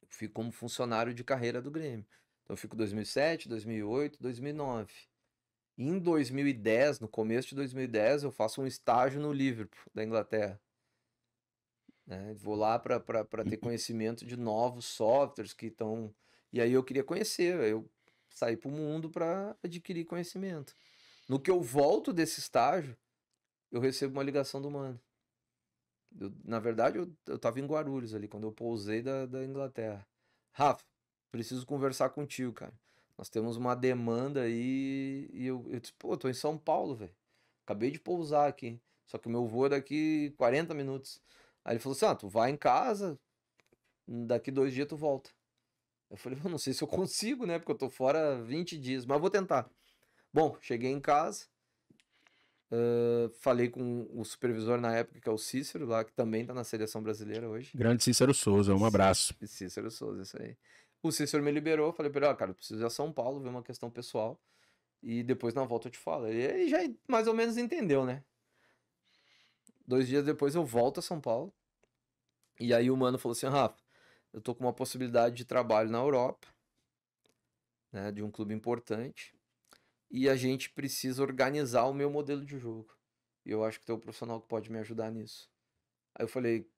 Eu fico como funcionário de carreira do Grêmio. Então eu fico 2007, 2008, 2009. Em 2010, no começo de 2010, eu faço um estágio no Liverpool, da Inglaterra. Né? Vou lá para ter conhecimento de novos softwares que estão. E aí eu queria conhecer, eu saí para o mundo para adquirir conhecimento. No que eu volto desse estágio, eu recebo uma ligação do Mano. Na verdade, eu estava em Guarulhos ali, quando eu pousei da Inglaterra. Rafa, preciso conversar contigo, cara. Nós temos uma demanda aí e eu disse, pô, eu tô em São Paulo, velho. Acabei de pousar aqui. Só que o meu voo é daqui 40 minutos. Aí ele falou assim, tu vai em casa, daqui 2 dias tu volta. Eu falei, eu não sei se eu consigo, né? Porque eu tô fora 20 dias, mas eu vou tentar. Bom, cheguei em casa, falei com o supervisor na época, que é o Cícero, lá, que também tá na seleção brasileira hoje. Grande Cícero Souza, um abraço. Cícero Souza, isso aí. O Cícero me liberou, falei pra ele, cara, eu preciso ir a São Paulo, ver uma questão pessoal, e depois na volta eu te falo. E ele já mais ou menos entendeu, né? 2 dias depois eu volto a São Paulo, e aí o mano falou assim, Rafa, eu tô com uma possibilidade de trabalho na Europa, né, de um clube importante, e a gente precisa organizar o meu modelo de jogo. E eu acho que tem um profissional que pode me ajudar nisso. Aí eu falei,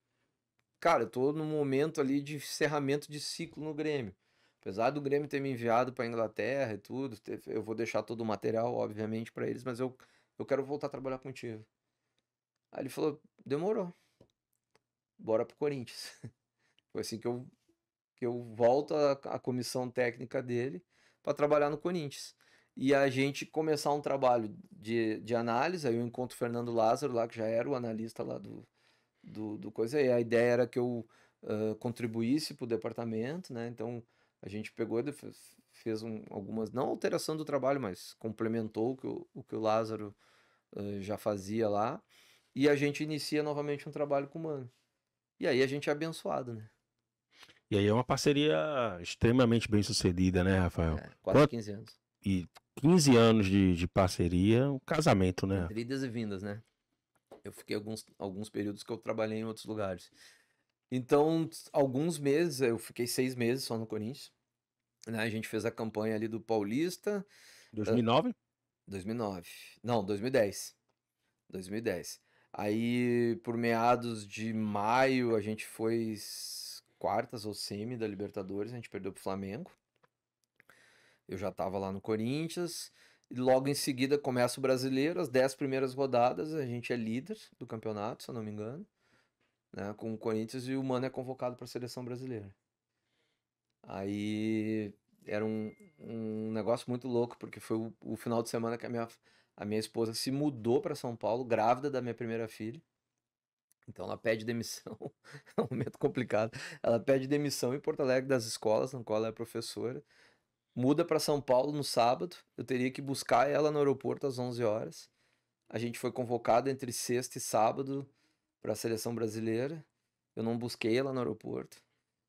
cara, eu tô num momento ali de encerramento de ciclo no Grêmio. Apesar do Grêmio ter me enviado para Inglaterra e tudo, eu vou deixar todo o material, obviamente, para eles, mas eu quero voltar a trabalhar contigo. Aí ele falou, demorou, bora pro Corinthians. Foi assim que eu volto à comissão técnica dele para trabalhar no Corinthians. E a gente começar um trabalho de análise, aí eu encontro o Fernando Lázaro lá, que já era o analista lá do coisa, e a ideia era que eu contribuísse para o departamento, né? Então a gente pegou, fez algumas, não alteração do trabalho, mas complementou o que o Lázaro já fazia lá, e a gente inicia novamente um trabalho com o Mano. E aí a gente é abençoado, né? E aí é uma parceria extremamente bem sucedida, né, Rafael? Quase 15 anos. E 15 anos de parceria, um casamento, né? Entre idas e vindas, né? Eu fiquei alguns períodos que eu trabalhei em outros lugares. Então, alguns meses, eu fiquei 6 meses só no Corinthians. Né? A gente fez a campanha ali do Paulista. 2009? 2009. Não, 2010. 2010. Aí, por meados de maio, a gente foi quartas ou semi da Libertadores, a gente perdeu pro Flamengo. Eu já estava lá no Corinthians. E logo em seguida começa o Brasileiro, as 10 primeiras rodadas, a gente é líder do campeonato, se eu não me engano, né, com o Corinthians, e o Mano é convocado para a seleção brasileira. Aí era um negócio muito louco, porque foi o final de semana que a minha esposa se mudou para São Paulo, grávida da minha primeira filha. Então ela pede demissão, é um momento complicado. Ela pede demissão em Porto Alegre das escolas, na qual ela é professora. Muda para São Paulo no sábado. Eu teria que buscar ela no aeroporto às 11 horas. A gente foi convocado entre sexta e sábado para a seleção brasileira. Eu não busquei ela no aeroporto.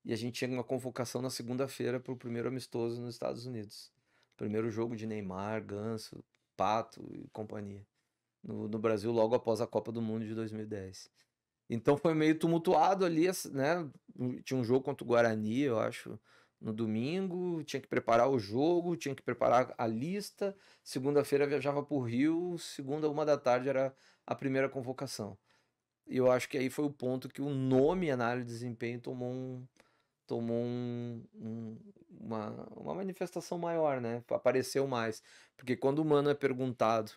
E a gente tinha uma convocação na segunda-feira para o primeiro amistoso nos Estados Unidos. Primeiro jogo de Neymar, Ganso, Pato e companhia. No Brasil, logo após a Copa do Mundo de 2010. Então foi meio tumultuado ali, né? Tinha um jogo contra o Guarani, eu acho, no domingo. Tinha que preparar o jogo, tinha que preparar a lista. Segunda-feira viajava para o Rio, segunda, 1 da tarde, era a primeira convocação. E eu acho que aí foi o ponto que o nome análise de desempenho tomou uma manifestação maior, né? Apareceu mais. Porque quando o Mano é perguntado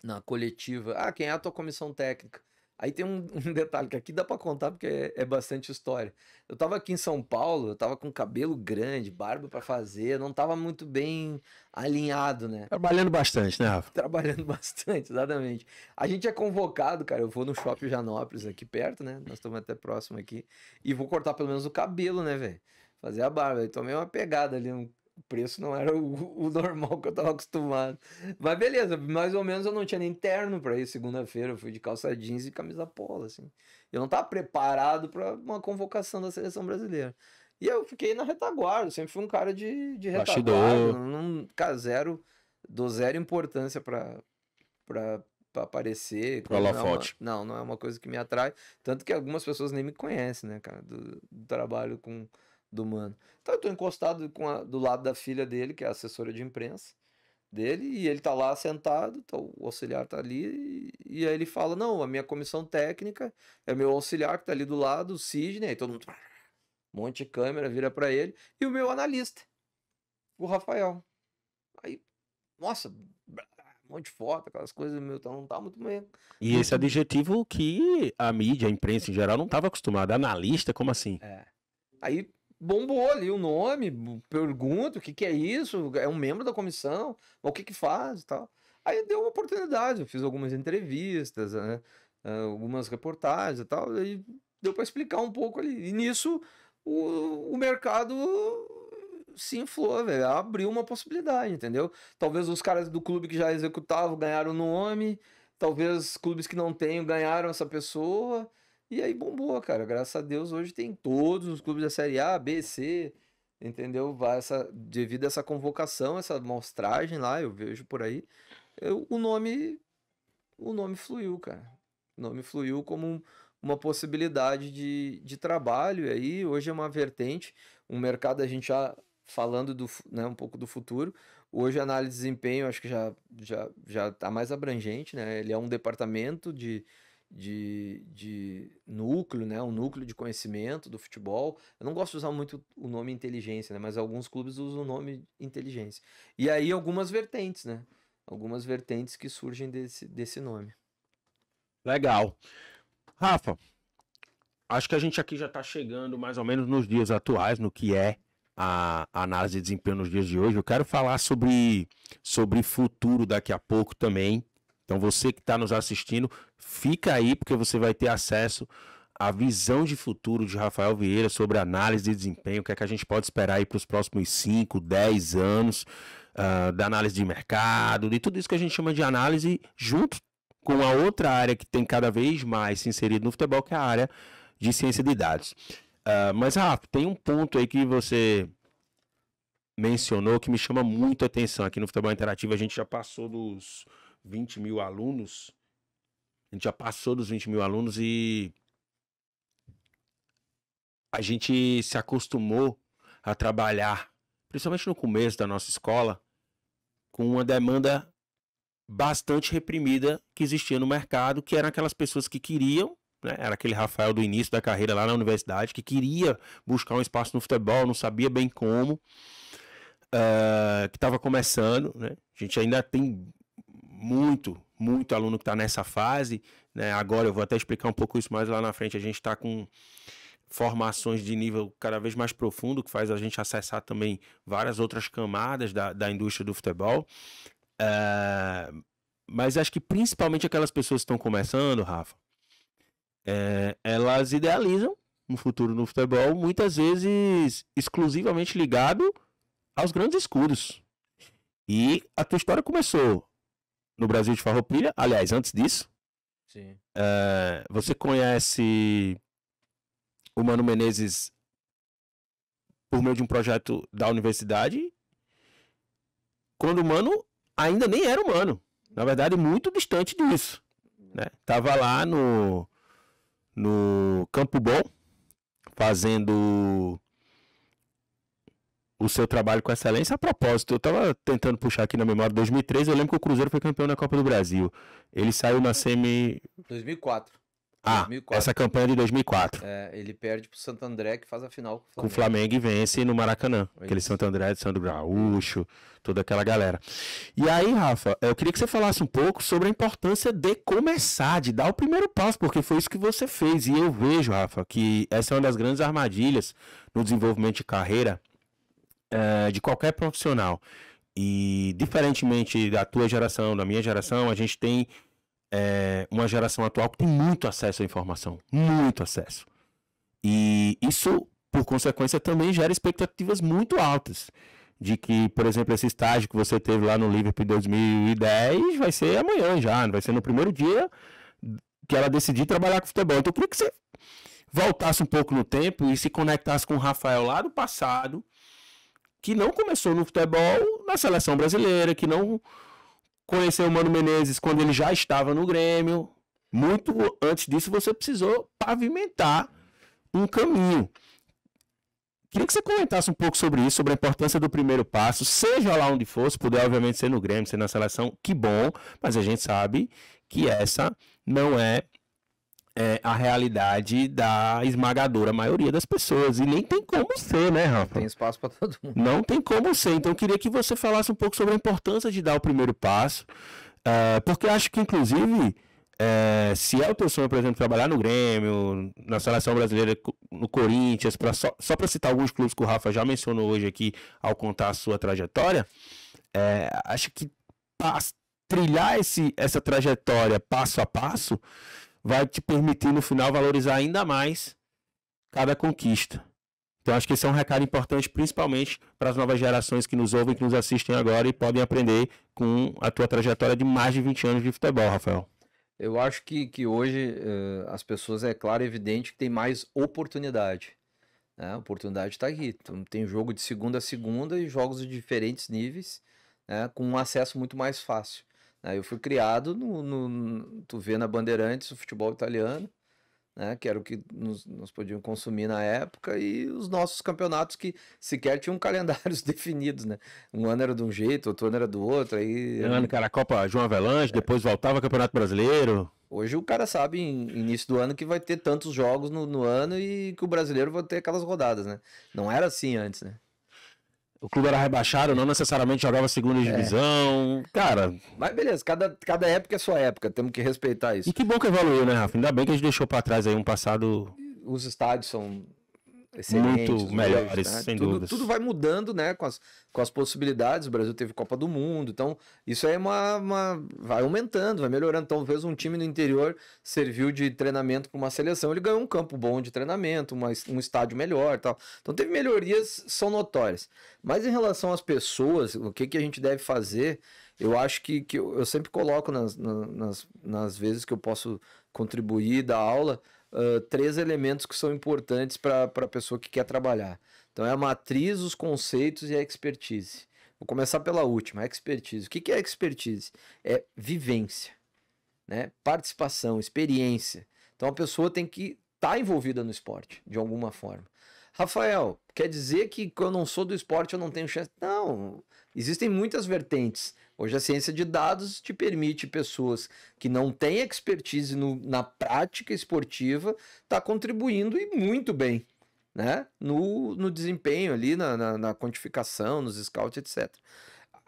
na coletiva, quem é a tua comissão técnica? Aí tem um detalhe que aqui dá pra contar porque é bastante história. Eu tava aqui em São Paulo, eu tava com cabelo grande, barba pra fazer, não tava muito bem alinhado, né? Trabalhando bastante, né, Rafa? Trabalhando bastante, exatamente. A gente é convocado, cara, eu vou no Shopping Janópolis aqui perto, né? Nós estamos até próximo aqui. E vou cortar pelo menos o cabelo, né, velho? Fazer a barba. Eu tomei uma pegada ali, o preço não era o normal que eu tava acostumado. Mas beleza, mais ou menos eu não tinha nem terno pra ir segunda-feira, eu fui de calça jeans e camisa polo, assim. Eu não tava preparado pra uma convocação da seleção brasileira. E eu fiquei na retaguarda, sempre fui um cara de retaguarda, Bastidor. cara, dou zero importância pra aparecer, Pro holofote. não é uma coisa que me atrai, tanto que algumas pessoas nem me conhecem, né, cara, do trabalho do Mano. Então eu tô encostado do lado da filha dele, que é a assessora de imprensa dele, e ele tá lá sentado, o auxiliar tá ali, e aí ele fala, não, a minha comissão técnica é meu auxiliar que tá ali do lado, o Sidney, aí todo mundo, um monte de câmera vira pra ele, e o meu analista, o Rafael. Aí, nossa, um monte de foto, aquelas coisas, meu, então não tá muito bem. E esse adjetivo que a mídia, a imprensa em geral, não estava acostumada. Analista, como assim? Aí bombou ali o nome, pergunta o que é isso, é um membro da comissão, o que faz e tal. Aí deu uma oportunidade, eu fiz algumas entrevistas, né, algumas reportagens e tal, aí deu para explicar um pouco ali. E nisso o mercado se inflou, velho, abriu uma possibilidade, entendeu? Talvez os caras do clube que já executavam ganharam o nome, talvez clubes que não tenham ganharam essa pessoa. E aí bombou, cara. Graças a Deus hoje tem todos os clubes da Série A, B, C, entendeu? Devido a essa convocação, essa amostragem lá, eu vejo por aí, o nome fluiu, cara. O nome fluiu como uma possibilidade de trabalho. E aí hoje é uma vertente, um mercado a gente já falando né, um pouco do futuro. Hoje a análise de desempenho acho que já tá mais abrangente, né? Ele é um departamento de núcleo, né? Um núcleo de conhecimento do futebol. Eu não gosto de usar muito o nome inteligência, né? Mas alguns clubes usam o nome inteligência. E aí algumas vertentes, né? Algumas vertentes que surgem desse nome. Legal. Rafa, acho que a gente aqui já está chegando mais ou menos nos dias atuais, no que é a análise de desempenho nos dias de hoje. Eu quero falar sobre futuro daqui a pouco também. Então você que está nos assistindo, fica aí porque você vai ter acesso à visão de futuro de Rafael Vieira sobre análise de desempenho, o que é que a gente pode esperar aí para os próximos 5, 10 anos, da análise de mercado, de tudo isso que a gente chama de análise, junto com a outra área que tem cada vez mais se inserido no futebol, que é a área de ciência de dados. Mas, Rafa, tem um ponto aí que você mencionou que me chama muito a atenção. Aqui no Futebol Interativo a gente já passou dos 20 mil alunos. A gente já passou dos 20 mil alunos e a gente se acostumou a trabalhar, principalmente no começo da nossa escola, com uma demanda bastante reprimida que existia no mercado, que eram aquelas pessoas que queriam, né? Era aquele Rafael do início da carreira lá na universidade, que queria buscar um espaço no futebol, não sabia bem como, que estava começando, né? A gente ainda tem muito aluno que está nessa fase, né? Agora eu vou até explicar um pouco isso mais lá na frente. A gente está com formações de nível cada vez mais profundo, que faz a gente acessar também várias outras camadas da indústria do futebol. Mas acho que principalmente aquelas pessoas que estão começando, Rafa, elas idealizam um futuro no futebol, muitas vezes exclusivamente ligado aos grandes escudos. E a tua história começou no Brasil de Farroupilha, aliás, antes disso. Sim. Você conhece o Mano Menezes por meio de um projeto da universidade, quando o Mano ainda nem era humano. Na verdade, muito distante disso. Né? Tava lá no Campo Bom, fazendo o seu trabalho com excelência. A propósito, eu tava tentando puxar aqui na memória, 2013, eu lembro que o Cruzeiro foi campeão da Copa do Brasil. Ele saiu na semi... 2004. Ah, 2004. Essa campanha de 2004. Ele perde pro Santo André, que faz a final com o Flamengo e vence no Maracanã. Aquele Santo André de Sandro Gaúcho, toda aquela galera. E aí, Rafa, eu queria que você falasse um pouco sobre a importância de começar, de dar o primeiro passo, porque foi isso que você fez. E eu vejo, Rafa, que essa é uma das grandes armadilhas no desenvolvimento de carreira de qualquer profissional. E, diferentemente da tua geração, da minha geração, a gente tem uma geração atual que tem muito acesso à informação. Muito acesso. E isso, por consequência, também gera expectativas muito altas. de que, por exemplo, esse estágio que você teve lá no Liverpool em 2010 vai ser amanhã já, vai ser no primeiro dia que ela decidir trabalhar com futebol. Então eu queria que você voltasse um pouco no tempo e se conectasse com o Rafael lá do passado, que não começou no futebol na seleção brasileira, que não conheceu o Mano Menezes quando ele já estava no Grêmio. Muito antes disso você precisou pavimentar um caminho. Queria que você comentasse um pouco sobre isso, sobre a importância do primeiro passo, seja lá onde for, se puder obviamente ser no Grêmio, ser na seleção, que bom, mas a gente sabe que essa não é a realidade da esmagadora maioria das pessoas. E nem tem como ser, né, Rafa? Tem espaço para todo mundo. Não tem como ser. Então, eu queria que você falasse um pouco sobre a importância de dar o primeiro passo. Porque acho que, inclusive, se é o teu sonho, por exemplo, trabalhar no Grêmio, na seleção brasileira, no Corinthians, só para citar alguns clubes que o Rafa já mencionou hoje aqui ao contar a sua trajetória, acho que trilhar essa trajetória passo a passo vai te permitir no final valorizar ainda mais cada conquista. Então acho que esse é um recado importante, principalmente para as novas gerações que nos ouvem, que nos assistem agora e podem aprender com a tua trajetória de mais de 20 anos de futebol, Rafael. Eu acho que hoje as pessoas, é claro e evidente, que tem mais oportunidade. Né? A oportunidade está aqui. Então, tem jogo de segunda a segunda e jogos de diferentes níveis, né? Com um acesso muito mais fácil. Eu fui criado tu vê na Bandeirantes o futebol italiano, né, que era o que nós podíamos consumir na época, e os nossos campeonatos que sequer tinham calendários definidos, né? Um ano era de um jeito, outro ano era do outro. Aí um ano que era a Copa João Avelange, depois voltava o Campeonato Brasileiro. Hoje o cara sabe em início do ano que vai ter tantos jogos no ano e que o brasileiro vai ter aquelas rodadas, né? Não era assim antes, né? O clube era rebaixado, não necessariamente jogava segunda divisão. Cara. Mas beleza, cada época é sua época, temos que respeitar isso. E que bom que evoluiu, né, Rafa? Ainda bem que a gente deixou pra trás aí um passado. Os estádios são excelentes, muito melhores, né? Sem dúvidas. Tudo vai mudando, né, com as possibilidades. O Brasil teve Copa do Mundo, então isso aí vai aumentando, vai melhorando. Então, talvez um time no interior serviu de treinamento para uma seleção, ele ganhou um campo bom de treinamento, um estádio melhor e tal. Então teve melhorias, são notórias. Mas em relação às pessoas, o que a gente deve fazer, eu acho que eu sempre coloco nas vezes que eu posso contribuir, dar aula, 3 elementos que são importantes para a pessoa que quer trabalhar. Então é a matriz, os conceitos e a expertise. Vou começar pela última, a expertise. O que é expertise? É vivência, né? Participação, experiência. Então a pessoa tem que estar envolvida no esporte, de alguma forma. Rafael, quer dizer que eu não sou do esporte, eu não tenho chance? Não, existem muitas vertentes. Hoje a ciência de dados te permite pessoas que não têm expertise na prática esportiva tá contribuindo e muito bem, né? No desempenho ali, na quantificação, nos scouts, etc.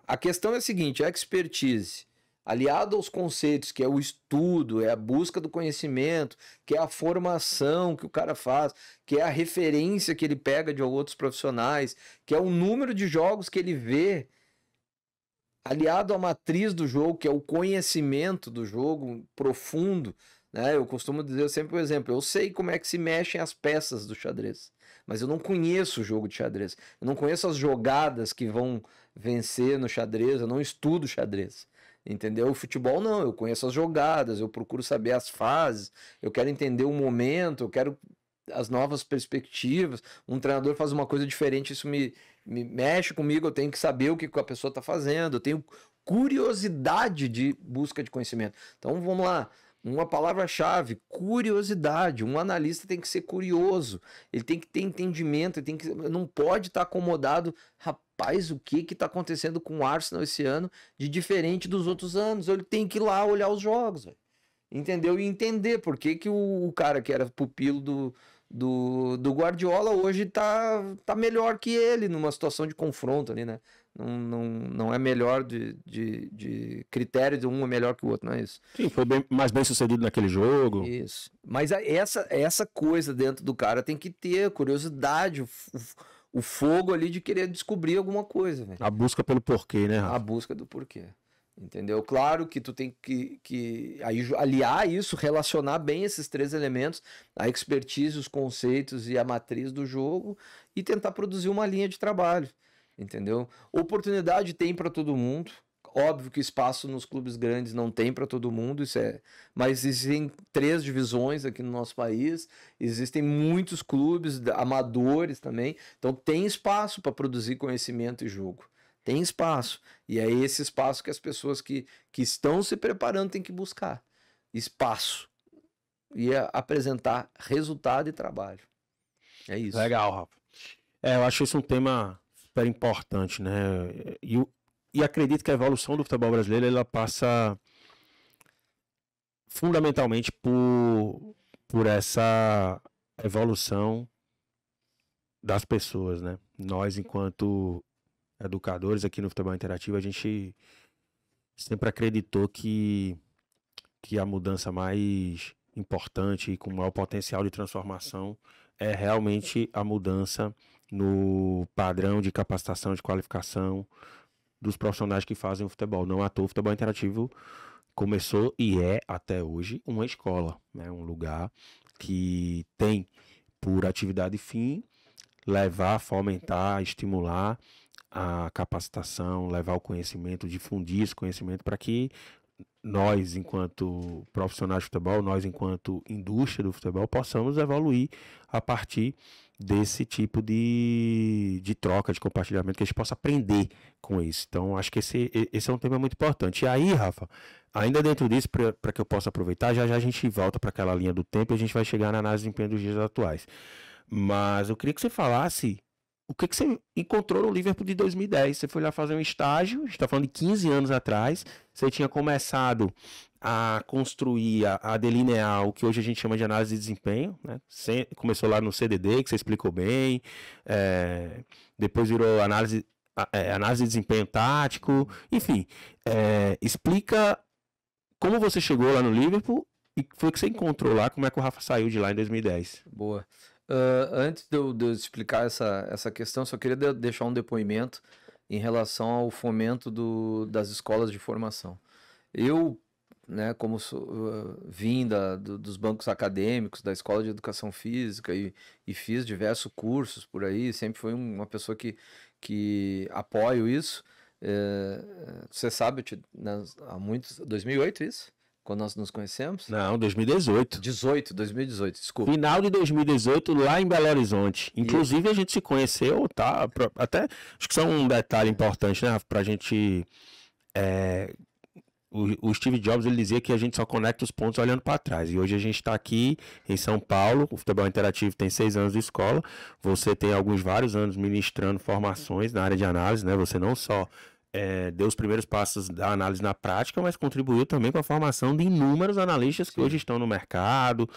A questão é a seguinte, a expertise aliado aos conceitos, que é o estudo, é a busca do conhecimento, que é a formação que o cara faz, que é a referência que ele pega de outros profissionais, que é o número de jogos que ele vê, aliado à matriz do jogo, que é o conhecimento do jogo profundo, né? Eu costumo dizer sempre o exemplo, eu sei como é que se mexem as peças do xadrez, mas eu não conheço o jogo de xadrez, eu não conheço as jogadas que vão vencer no xadrez, eu não estudo xadrez. Entendeu? O futebol não, eu conheço as jogadas, eu procuro saber as fases, eu quero entender o momento, eu quero as novas perspectivas. Um treinador faz uma coisa diferente, isso me mexe comigo, eu tenho que saber o que a pessoa está fazendo, eu tenho curiosidade de busca de conhecimento. Então vamos lá, uma palavra-chave, curiosidade. Um analista tem que ser curioso, ele tem que ter entendimento, não pode estar acomodado. Rapaz, o que está acontecendo com o Arsenal esse ano de diferente dos outros anos? Ele tem que ir lá olhar os jogos, véio. Entendeu? E entender por que o cara que era pupilo do Guardiola hoje tá melhor que ele numa situação de confronto ali, né? Não é melhor de critério de um é melhor que o outro, não é isso? Sim, foi mais bem sucedido naquele jogo. Isso. Mas essa coisa dentro do cara tem que ter a curiosidade, o fogo ali de querer descobrir alguma coisa, velho. A busca pelo porquê, né, Rafa? A busca do porquê. Entendeu? Claro que tu tem que aliar isso, relacionar bem esses 3 elementos, a expertise, os conceitos e a matriz do jogo, e tentar produzir uma linha de trabalho. entendeu? Oportunidade tem para todo mundo. Óbvio que espaço nos clubes grandes não tem para todo mundo, mas existem 3 divisões aqui no nosso país, existem muitos clubes amadores também, então tem espaço para produzir conhecimento e jogo. Tem espaço. E é esse espaço que as pessoas que estão se preparando têm que buscar. Espaço. E apresentar resultado e trabalho. É isso. Legal, Rafa. Eu acho isso um tema super importante, né? E acredito que a evolução do futebol brasileiro ela passa fundamentalmente por essa evolução das pessoas, né? Nós, enquanto educadores aqui no Futebol Interativo, a gente sempre acreditou que a mudança mais importante e com maior potencial de transformação é realmente a mudança no padrão de capacitação, de qualificação dos profissionais que fazem o futebol. Não à toa, o Futebol Interativo começou e é até hoje uma escola, né? Um lugar que tem por atividade fim levar, fomentar, estimular a capacitação, levar o conhecimento, difundir esse conhecimento para que nós, enquanto profissionais de futebol, nós, enquanto indústria do futebol, possamos evoluir a partir desse tipo de troca, de compartilhamento, que a gente possa aprender com isso. Então, acho que esse é um tema muito importante. E aí, Rafa, ainda dentro disso, para que eu possa aproveitar, já a gente volta para aquela linha do tempo e a gente vai chegar na análise de desempenho dos dias atuais. Mas eu queria que você falasse o que você encontrou no Liverpool de 2010. Você foi lá fazer um estágio, a gente está falando de 15 anos atrás, você tinha começado a construir, a delinear o que hoje a gente chama de análise de desempenho, né? Começou lá no CDD, que você explicou bem, depois virou análise de desempenho tático, enfim, explica como você chegou lá no Liverpool e foi o que você encontrou lá, como é que o Rafa saiu de lá em 2010. Boa. Antes de eu explicar essa questão, só queria deixar um depoimento em relação ao fomento das escolas de formação. Eu, né, como vim dos bancos acadêmicos, da Escola de Educação Física e fiz diversos cursos por aí, sempre fui uma pessoa que apoio isso. Você sabe, há 2008 isso? Quando nós nos conhecemos? Não, 2018. 2018, desculpa. Final de 2018, lá em Belo Horizonte. Inclusive, a gente se conheceu, tá? Até, acho que isso é um detalhe importante, né, pra gente... O Steve Jobs, ele dizia que a gente só conecta os pontos olhando para trás. E hoje a gente está aqui em São Paulo, o Futebol Interativo tem 6 anos de escola. Você tem vários anos ministrando formações na área de análise, né? Você não só... deu os primeiros passos da análise na prática, mas contribuiu também com a formação de inúmeros analistas que hoje estão no mercado,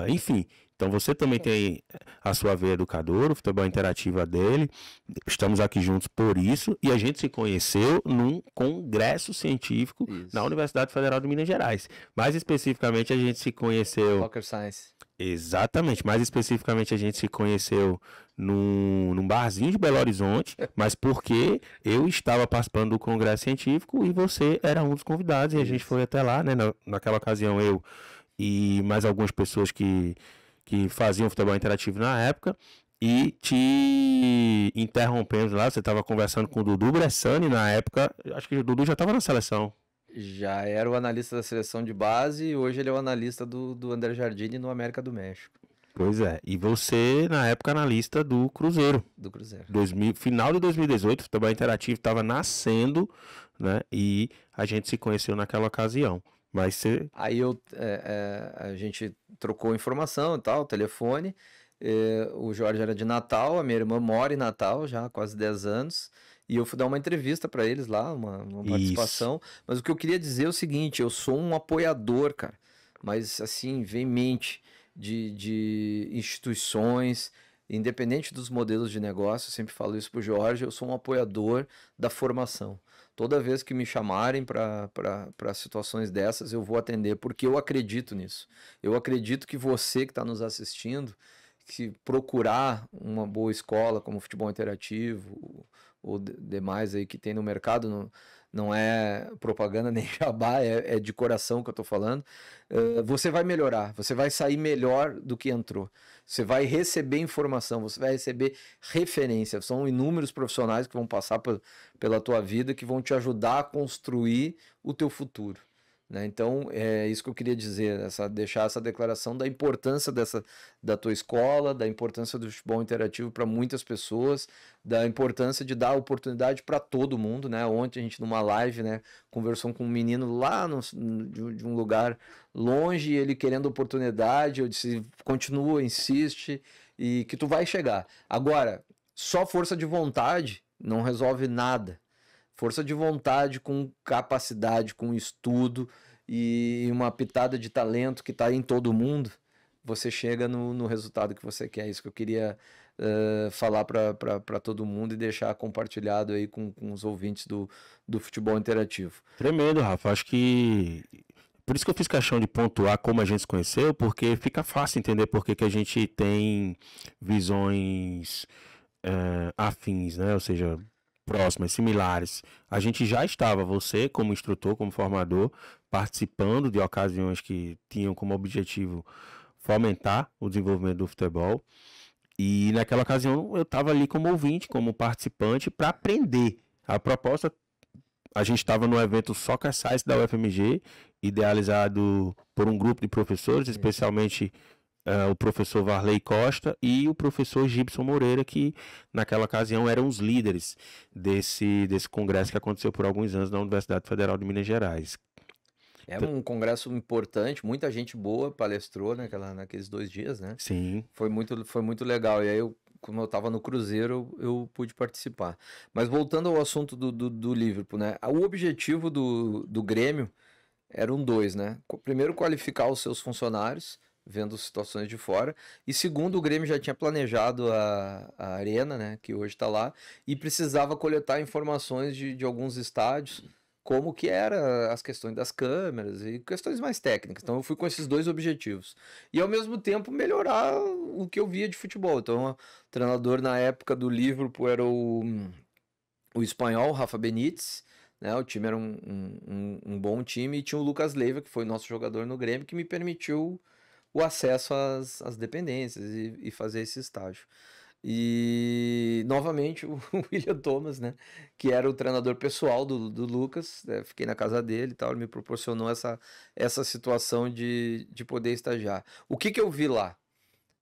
enfim. Então você também tem a sua veia educadora, o Futebol Interativo é dele, estamos aqui juntos por isso, e a gente se conheceu num congresso científico na Universidade Federal de Minas Gerais. Mais especificamente a gente se conheceu... Soccer Science. Exatamente, mais especificamente a gente se conheceu num barzinho de Belo Horizonte, mas porque eu estava participando do congresso científico e você era um dos convidados, e a gente foi até lá, né? Naquela ocasião eu e mais algumas pessoas que faziam futebol interativo na época, e te interrompemos lá, você estava conversando com o Dudu Bressani na época, acho que o Dudu já estava na seleção. Já era o analista da seleção de base e hoje ele é o analista do André Jardine no América do México. Pois é, e você na época analista do Cruzeiro. Do Cruzeiro. Final de 2018, o futebol interativo estava nascendo, né? E a gente se conheceu naquela ocasião. Mas você... Aí a gente trocou informação e tal, telefone. O Jorge era de Natal, a minha irmã mora em Natal já há quase 10 anos. E eu fui dar uma entrevista para eles lá, uma participação. Mas o que eu queria dizer é o seguinte, eu sou um apoiador, cara. Mas assim, veemente de instituições, independente dos modelos de negócio, eu sempre falo isso pro Jorge, eu sou um apoiador da formação. Toda vez que me chamarem para situações dessas, eu vou atender, porque eu acredito nisso. Eu acredito que você que está nos assistindo, se procurar uma boa escola como Futebol Interativo, ou demais aí que tem no mercado, não é propaganda nem jabá, é de coração que eu tô falando, você vai melhorar, você vai sair melhor do que entrou. Você vai receber informação, você vai receber referência. São inúmeros profissionais que vão passar pela tua vida, que vão te ajudar a construir o teu futuro. Né? Então, é isso que eu queria dizer, deixar essa declaração da importância da tua escola, da importância do futebol interativo para muitas pessoas, da importância de dar oportunidade para todo mundo. Né? Ontem a gente, numa live, né, conversou com um menino lá de um lugar longe, ele querendo oportunidade, eu disse, continua, insiste, e que tu vai chegar. Agora, só força de vontade não resolve nada. Força de vontade com capacidade, com estudo e uma pitada de talento que está em todo mundo, você chega no resultado que você quer. Isso que eu queria falar para todo mundo e deixar compartilhado aí com os ouvintes do futebol interativo. Tremendo, Rafa. Acho que por isso que eu fiz questão de pontuar como a gente se conheceu, porque fica fácil entender por que a gente tem visões afins, né? Ou seja, próximas, similares. A gente já estava, você como instrutor, como formador, participando de ocasiões que tinham como objetivo fomentar o desenvolvimento do futebol. E naquela ocasião eu estava ali como ouvinte, como participante, para aprender. A proposta, a gente estava no evento Soccer Science da UFMG, idealizado por um grupo de professores, especialmente o professor Varley Costa e o professor Gibson Moreira, que naquela ocasião eram os líderes desse congresso que aconteceu por alguns anos na Universidade Federal de Minas Gerais. É um congresso importante, muita gente boa palestrou naqueles 2 dias, né? Sim. Foi muito legal. E aí, como eu estava no Cruzeiro, eu pude participar. Mas voltando ao assunto do Liverpool, né? O objetivo do Grêmio eram 2, né? Primeiro, qualificar os seus funcionários, vendo situações de fora. E segundo, o Grêmio já tinha planejado a arena, né? Que hoje está lá. E precisava coletar informações de alguns estádios, como que era as questões das câmeras e questões mais técnicas. Então eu fui com esses 2 objetivos. E ao mesmo tempo melhorar o que eu via de futebol. Então o treinador na época do Liverpool era o espanhol, Rafa Benítez, né? O time era um bom time, e tinha o Lucas Leiva, que foi nosso jogador no Grêmio, que me permitiu o acesso às dependências e fazer esse estágio. E novamente o William Thomas, né, que era o treinador pessoal do Lucas, né, fiquei na casa dele e tal, ele me proporcionou essa situação de poder estagiar. O que eu vi lá?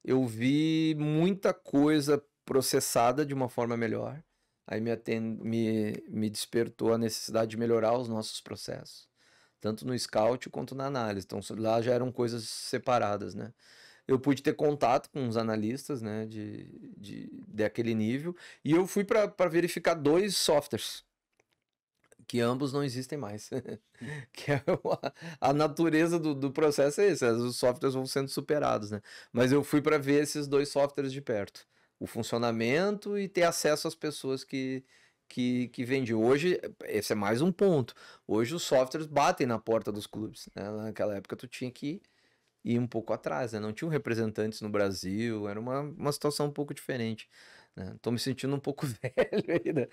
Eu vi muita coisa processada de uma forma melhor, aí me despertou a necessidade de melhorar os nossos processos, tanto no scout quanto na análise. Então lá já eram coisas separadas, né? Eu pude ter contato com os analistas, né, daquele nível, e eu fui para verificar 2 softwares, que ambos não existem mais. Que é a natureza do processo é esse, os softwares vão sendo superados, né? Mas eu fui para ver esses 2 softwares de perto, o funcionamento e ter acesso às pessoas que vendiam. Hoje, esse é mais um ponto. Hoje os softwares batem na porta dos clubes, né? Naquela época tu tinha que ir um pouco atrás, né? Não tinham representantes no Brasil, era uma situação um pouco diferente, né? Tô me sentindo um pouco velho aí, né?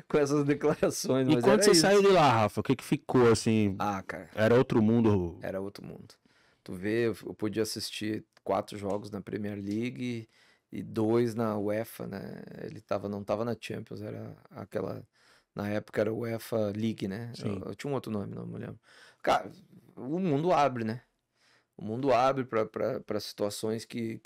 Com essas declarações, E mas quando era você isso. saiu de lá, Rafa, o que ficou assim? Ah, cara, Era outro mundo? era outro mundo. Tu vê, eu podia assistir 4 jogos na Premier League e 2 na UEFA, né? Ele não tava na Champions, era aquela, na época era UEFA League, né? Sim. Eu tinha um outro nome, não me lembro. Cara, o mundo abre, né? O mundo abre para situações que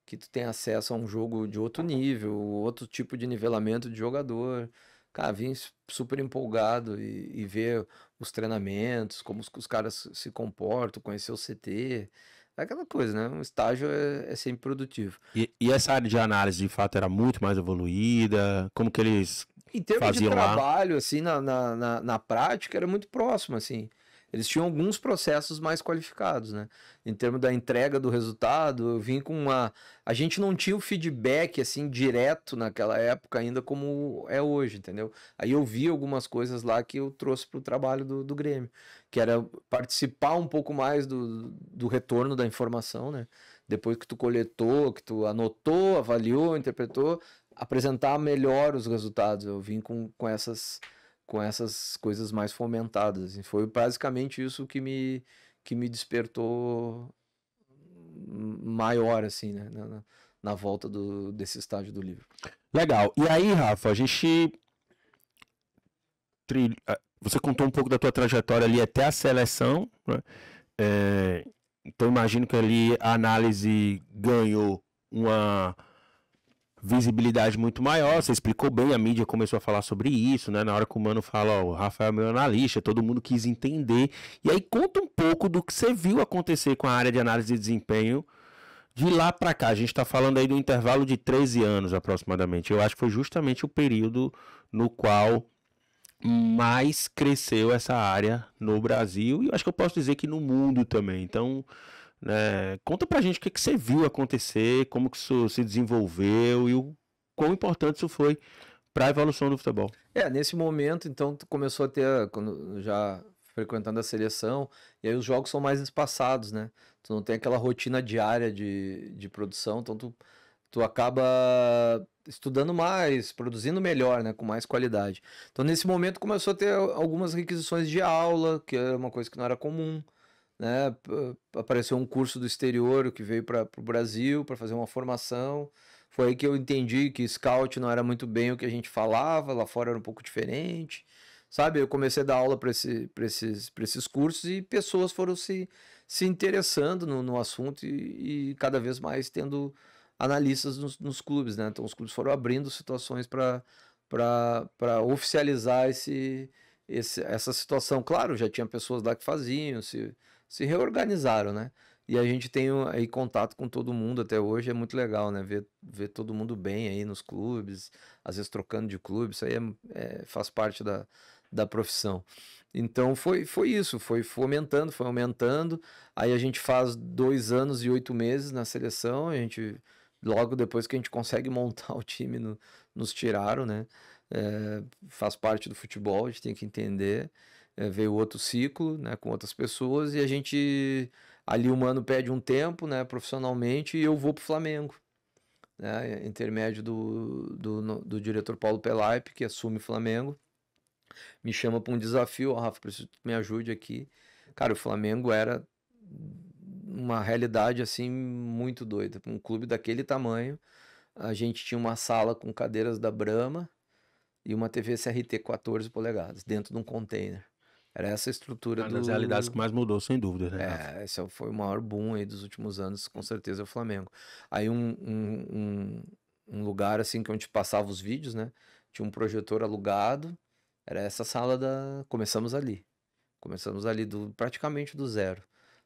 tu tem acesso a um jogo de outro nível, outro tipo de nivelamento de jogador. Cara, vim super empolgado e ver os treinamentos, como os caras se comportam, conhecer o CT. É aquela coisa, né? Um estágio é sempre produtivo. E essa área de análise, de fato, era muito mais evoluída? Como que eles Em termos de faziam lá? trabalho, assim, na prática, era muito próximo, assim. Eles tinham alguns processos mais qualificados, né? Em termos da entrega do resultado, eu vim com uma... A gente não tinha o feedback, assim, direto naquela época ainda como é hoje, entendeu? Aí eu vi algumas coisas lá que eu trouxe para o trabalho do Grêmio, que era participar um pouco mais do retorno da informação, né? Depois que tu coletou, que tu anotou, avaliou, interpretou, apresentar melhor os resultados. Eu vim com essas coisas mais fomentadas. E foi basicamente isso que me despertou maior, assim, né? Na volta desse estágio do livro. Legal. E aí, Rafa, a gente... Você contou um pouco da tua trajetória ali até a seleção, né? Então imagino que ali a análise ganhou uma visibilidade muito maior. Você explicou bem, a mídia começou a falar sobre isso, né? Na hora que o Mano fala, ó, o Rafael é meu analista, todo mundo quis entender. E aí conta um pouco do que você viu acontecer com a área de análise de desempenho de lá para cá. A gente está falando aí do intervalo de 13 anos aproximadamente. Eu acho que foi justamente o período no qual mais cresceu essa área no Brasil e eu acho que eu posso dizer que no mundo também. Então, conta pra gente o que você viu acontecer, como que isso se desenvolveu e o quão importante isso foi para a evolução do futebol. Nesse momento, então, tu começou a ter, quando já frequentando a seleção, e aí os jogos são mais espaçados, né? Tu não tem aquela rotina diária de produção, então tu acaba estudando mais, produzindo melhor, né? Com mais qualidade. Então, nesse momento, começou a ter algumas requisições de aula, que é uma coisa que não era comum, né? Apareceu um curso do exterior que veio para o Brasil para fazer uma formação. Foi aí que eu entendi que scout não era muito bem o que a gente falava, lá fora era um pouco diferente, sabe? Eu comecei a dar aula para esses cursos e pessoas foram se interessando no assunto e cada vez mais tendo analistas nos clubes, né? Então os clubes foram abrindo situações para oficializar essa situação. Claro, já tinha pessoas lá que faziam, se reorganizaram, né? E a gente tem aí contato com todo mundo até hoje, é muito legal, né? Ver todo mundo bem aí nos clubes, às vezes trocando de clube, isso aí faz parte da profissão. Então foi isso, foi fomentando, foi aumentando. Aí a gente faz 2 anos e 8 meses na seleção, a gente, logo depois que a gente consegue montar o time, nos tiraram, né? Faz parte do futebol, a gente tem que entender. Veio outro ciclo, né, com outras pessoas, e a gente... Ali o Mano pede um tempo, né, profissionalmente, e eu vou pro Flamengo, né, intermédio do diretor Paulo Pelaipe, que assume o Flamengo, me chama para um desafio, ó, Rafa, preciso que me ajude aqui. Cara, o Flamengo era uma realidade, assim, muito doida. Um clube daquele tamanho, a gente tinha uma sala com cadeiras da Brahma e uma TV CRT 14 polegadas, dentro de um container. Era essa a estrutura Uma das realidades que mais mudou, sem dúvida, né, Rafa? Esse foi o maior boom aí dos últimos anos, com certeza, é o Flamengo. Aí um lugar assim que onde passava os vídeos, né? Tinha um projetor alugado, era essa sala Começamos ali. Começamos ali praticamente do zero,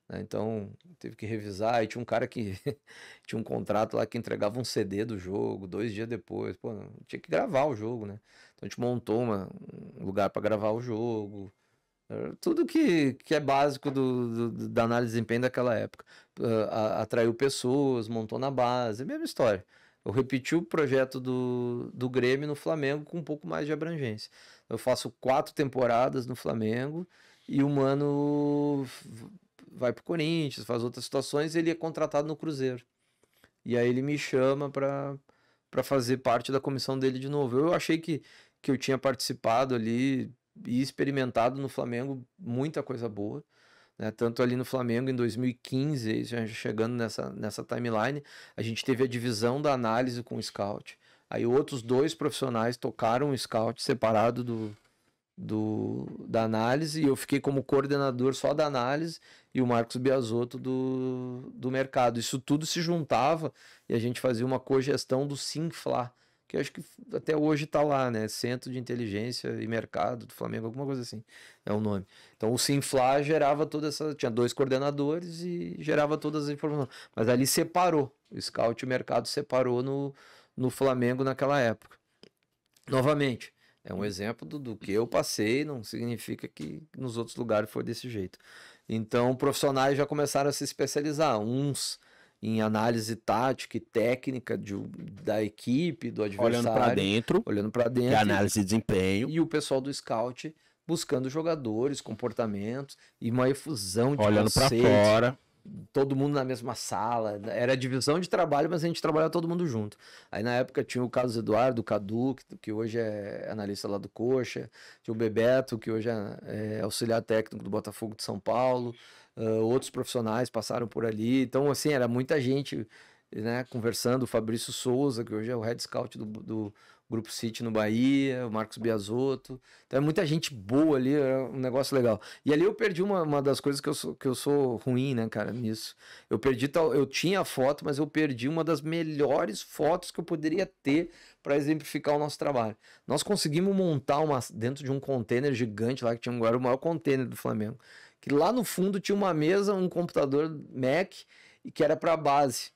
né? Então, teve que revisar, aí tinha um cara que tinha um contrato lá que entregava um CD do jogo 2 dias depois. Pô, tinha que gravar o jogo, né? Então a gente montou um lugar para gravar o jogo. Tudo que é básico da análise de desempenho daquela época. Atraiu pessoas, montou na base, mesma história. Eu repeti o projeto do Grêmio no Flamengo com um pouco mais de abrangência. Eu faço 4 temporadas no Flamengo e o Mano vai pro Corinthians, faz outras situações, ele é contratado no Cruzeiro. E aí ele me chama para fazer parte da comissão dele de novo. Eu achei que eu tinha participado ali e experimentado no Flamengo muita coisa boa, né? Tanto ali no Flamengo em 2015, já chegando nessa timeline, a gente teve a divisão da análise com o scout. Aí outros 2 profissionais tocaram o scout separado da análise, e eu fiquei como coordenador só da análise e o Marcos Biasotto do mercado. Isso tudo se juntava e a gente fazia uma cogestão do Sinfla, que eu acho que até hoje está lá, né? Centro de Inteligência e Mercado do Flamengo, alguma coisa assim, é o nome. Então o Sinfla gerava toda essa... Tinha 2 coordenadores e gerava todas as informações. Mas ali separou, o Scout e o Mercado separou no Flamengo naquela época. Novamente, é um exemplo do que eu passei, não significa que nos outros lugares foi desse jeito. Então profissionais já começaram a se especializar, uns em análise tática e técnica da equipe, do adversário. Olhando para dentro. E análise de desempenho. E o pessoal do scout buscando jogadores, comportamentos e uma efusão de olhando para fora. todo mundo na mesma sala. Era divisão de trabalho, mas a gente trabalhava todo mundo junto. Aí na época tinha o Carlos Eduardo, o Cadu, que hoje é analista lá do Coxa, tinha o Bebeto, que hoje é auxiliar técnico do Botafogo de São Paulo, outros profissionais passaram por ali. Então, assim, era muita gente, né, conversando. O Fabrício Souza, que hoje é o head scout do Grupo City no Bahia, o Marcos Biasotto. Então é muita gente boa ali, é um negócio legal. E ali eu perdi uma das coisas que eu sou ruim, né, cara, nisso. Eu perdi tal, eu tinha a foto, mas eu perdi uma das melhores fotos que eu poderia ter para exemplificar o nosso trabalho. Nós conseguimos montar dentro de um container gigante lá, que tinha era o maior container do Flamengo. Que lá no fundo tinha uma mesa, um computador Mac, e que era para base.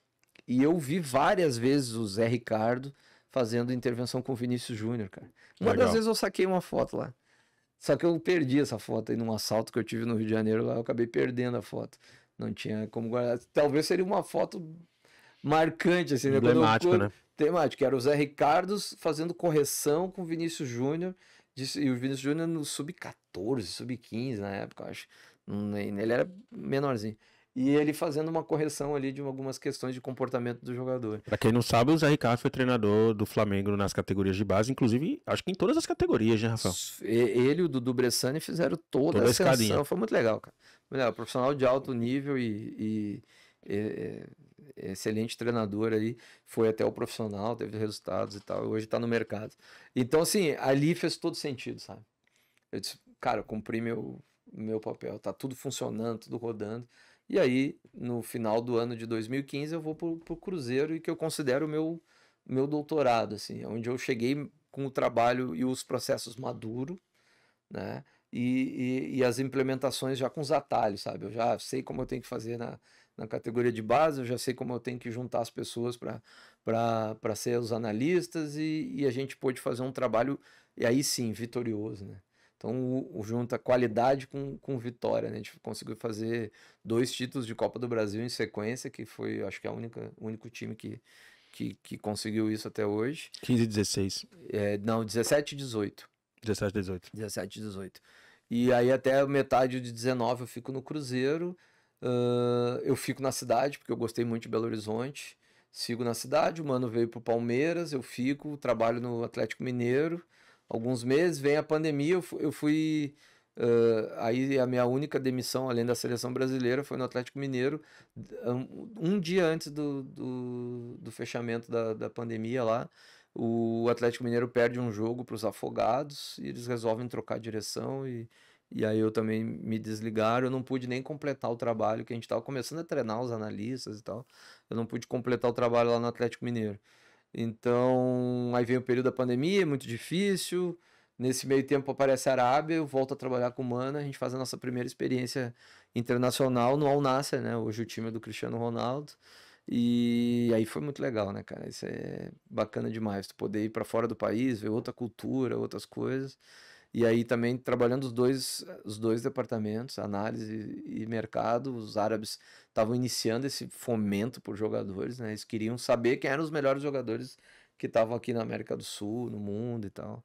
E eu vi várias vezes o Zé Ricardo fazendo intervenção com o Vinícius Júnior, cara. Uma das vezes eu saquei uma foto lá. Só que eu perdi essa foto aí num assalto que eu tive no Rio de Janeiro lá, eu acabei perdendo a foto. Não tinha como guardar. Talvez seria uma foto marcante, assim, né? Emblemática, né? Temática, era o Zé Ricardo fazendo correção com o Vinícius Júnior, e o Vinícius Júnior no sub-14, sub-15 na época, eu acho. Ele era menorzinho. E ele fazendo uma correção ali de algumas questões de comportamento do jogador. Pra quem não sabe, o Zé Ricardo foi treinador do Flamengo nas categorias de base, inclusive, acho que em todas as categorias, né, Rafael? Ele e o Dudu Bressani fizeram toda a ascensão. Foi muito legal, cara. Legal, profissional de alto nível e excelente treinador aí. Foi até o profissional, teve resultados e tal. Hoje tá no mercado. Então, assim, ali fez todo sentido, sabe? Eu disse, cara, eu cumpri meu papel. Tá tudo funcionando, tudo rodando. E aí, no final do ano de 2015, eu vou pro Cruzeiro, e que eu considero o meu doutorado, assim, onde eu cheguei com o trabalho e os processos maduros, né? E as implementações já com os atalhos, sabe? Eu já sei como eu tenho que fazer na categoria de base, eu já sei como eu tenho que juntar as pessoas para ser os analistas, e a gente pôde fazer um trabalho, e aí sim, vitorioso, né? Então, junta qualidade com vitória, né? A gente conseguiu fazer 2 títulos de Copa do Brasil em sequência, que foi, acho que, o único time que conseguiu isso até hoje. 15 e 16. Não, 17 e 18. 17 e 18. 17 e 18. E aí até metade de 19 eu fico no Cruzeiro. Eu fico na cidade, porque eu gostei muito de Belo Horizonte. Sigo na cidade, o Mano veio pro Palmeiras, eu fico, trabalho no Atlético Mineiro. Alguns meses, vem a pandemia, eu fui... aí a minha única demissão, além da seleção brasileira, foi no Atlético Mineiro, um dia antes do fechamento da pandemia lá. O Atlético Mineiro perde um jogo para os Afogados, e eles resolvem trocar a direção, e aí eu também me desligaram. Eu não pude nem completar o trabalho, que a gente estava começando a treinar os analistas e tal. Eu não pude completar o trabalho lá no Atlético Mineiro. Então, aí vem o período da pandemia, muito difícil. Nesse meio tempo aparece a Arábia, eu volto a trabalhar com o Mana, a gente faz a nossa primeira experiência internacional no Al Nassr, né? Hoje o time é do Cristiano Ronaldo. E aí foi muito legal, né, cara? Isso é bacana demais, tu poder ir para fora do país, ver outra cultura, outras coisas. E aí também trabalhando os dois departamentos, análise e mercado. Os árabes estavam iniciando esse fomento por jogadores, né? Eles queriam saber quem eram os melhores jogadores que estavam aqui na América do Sul, no mundo e tal.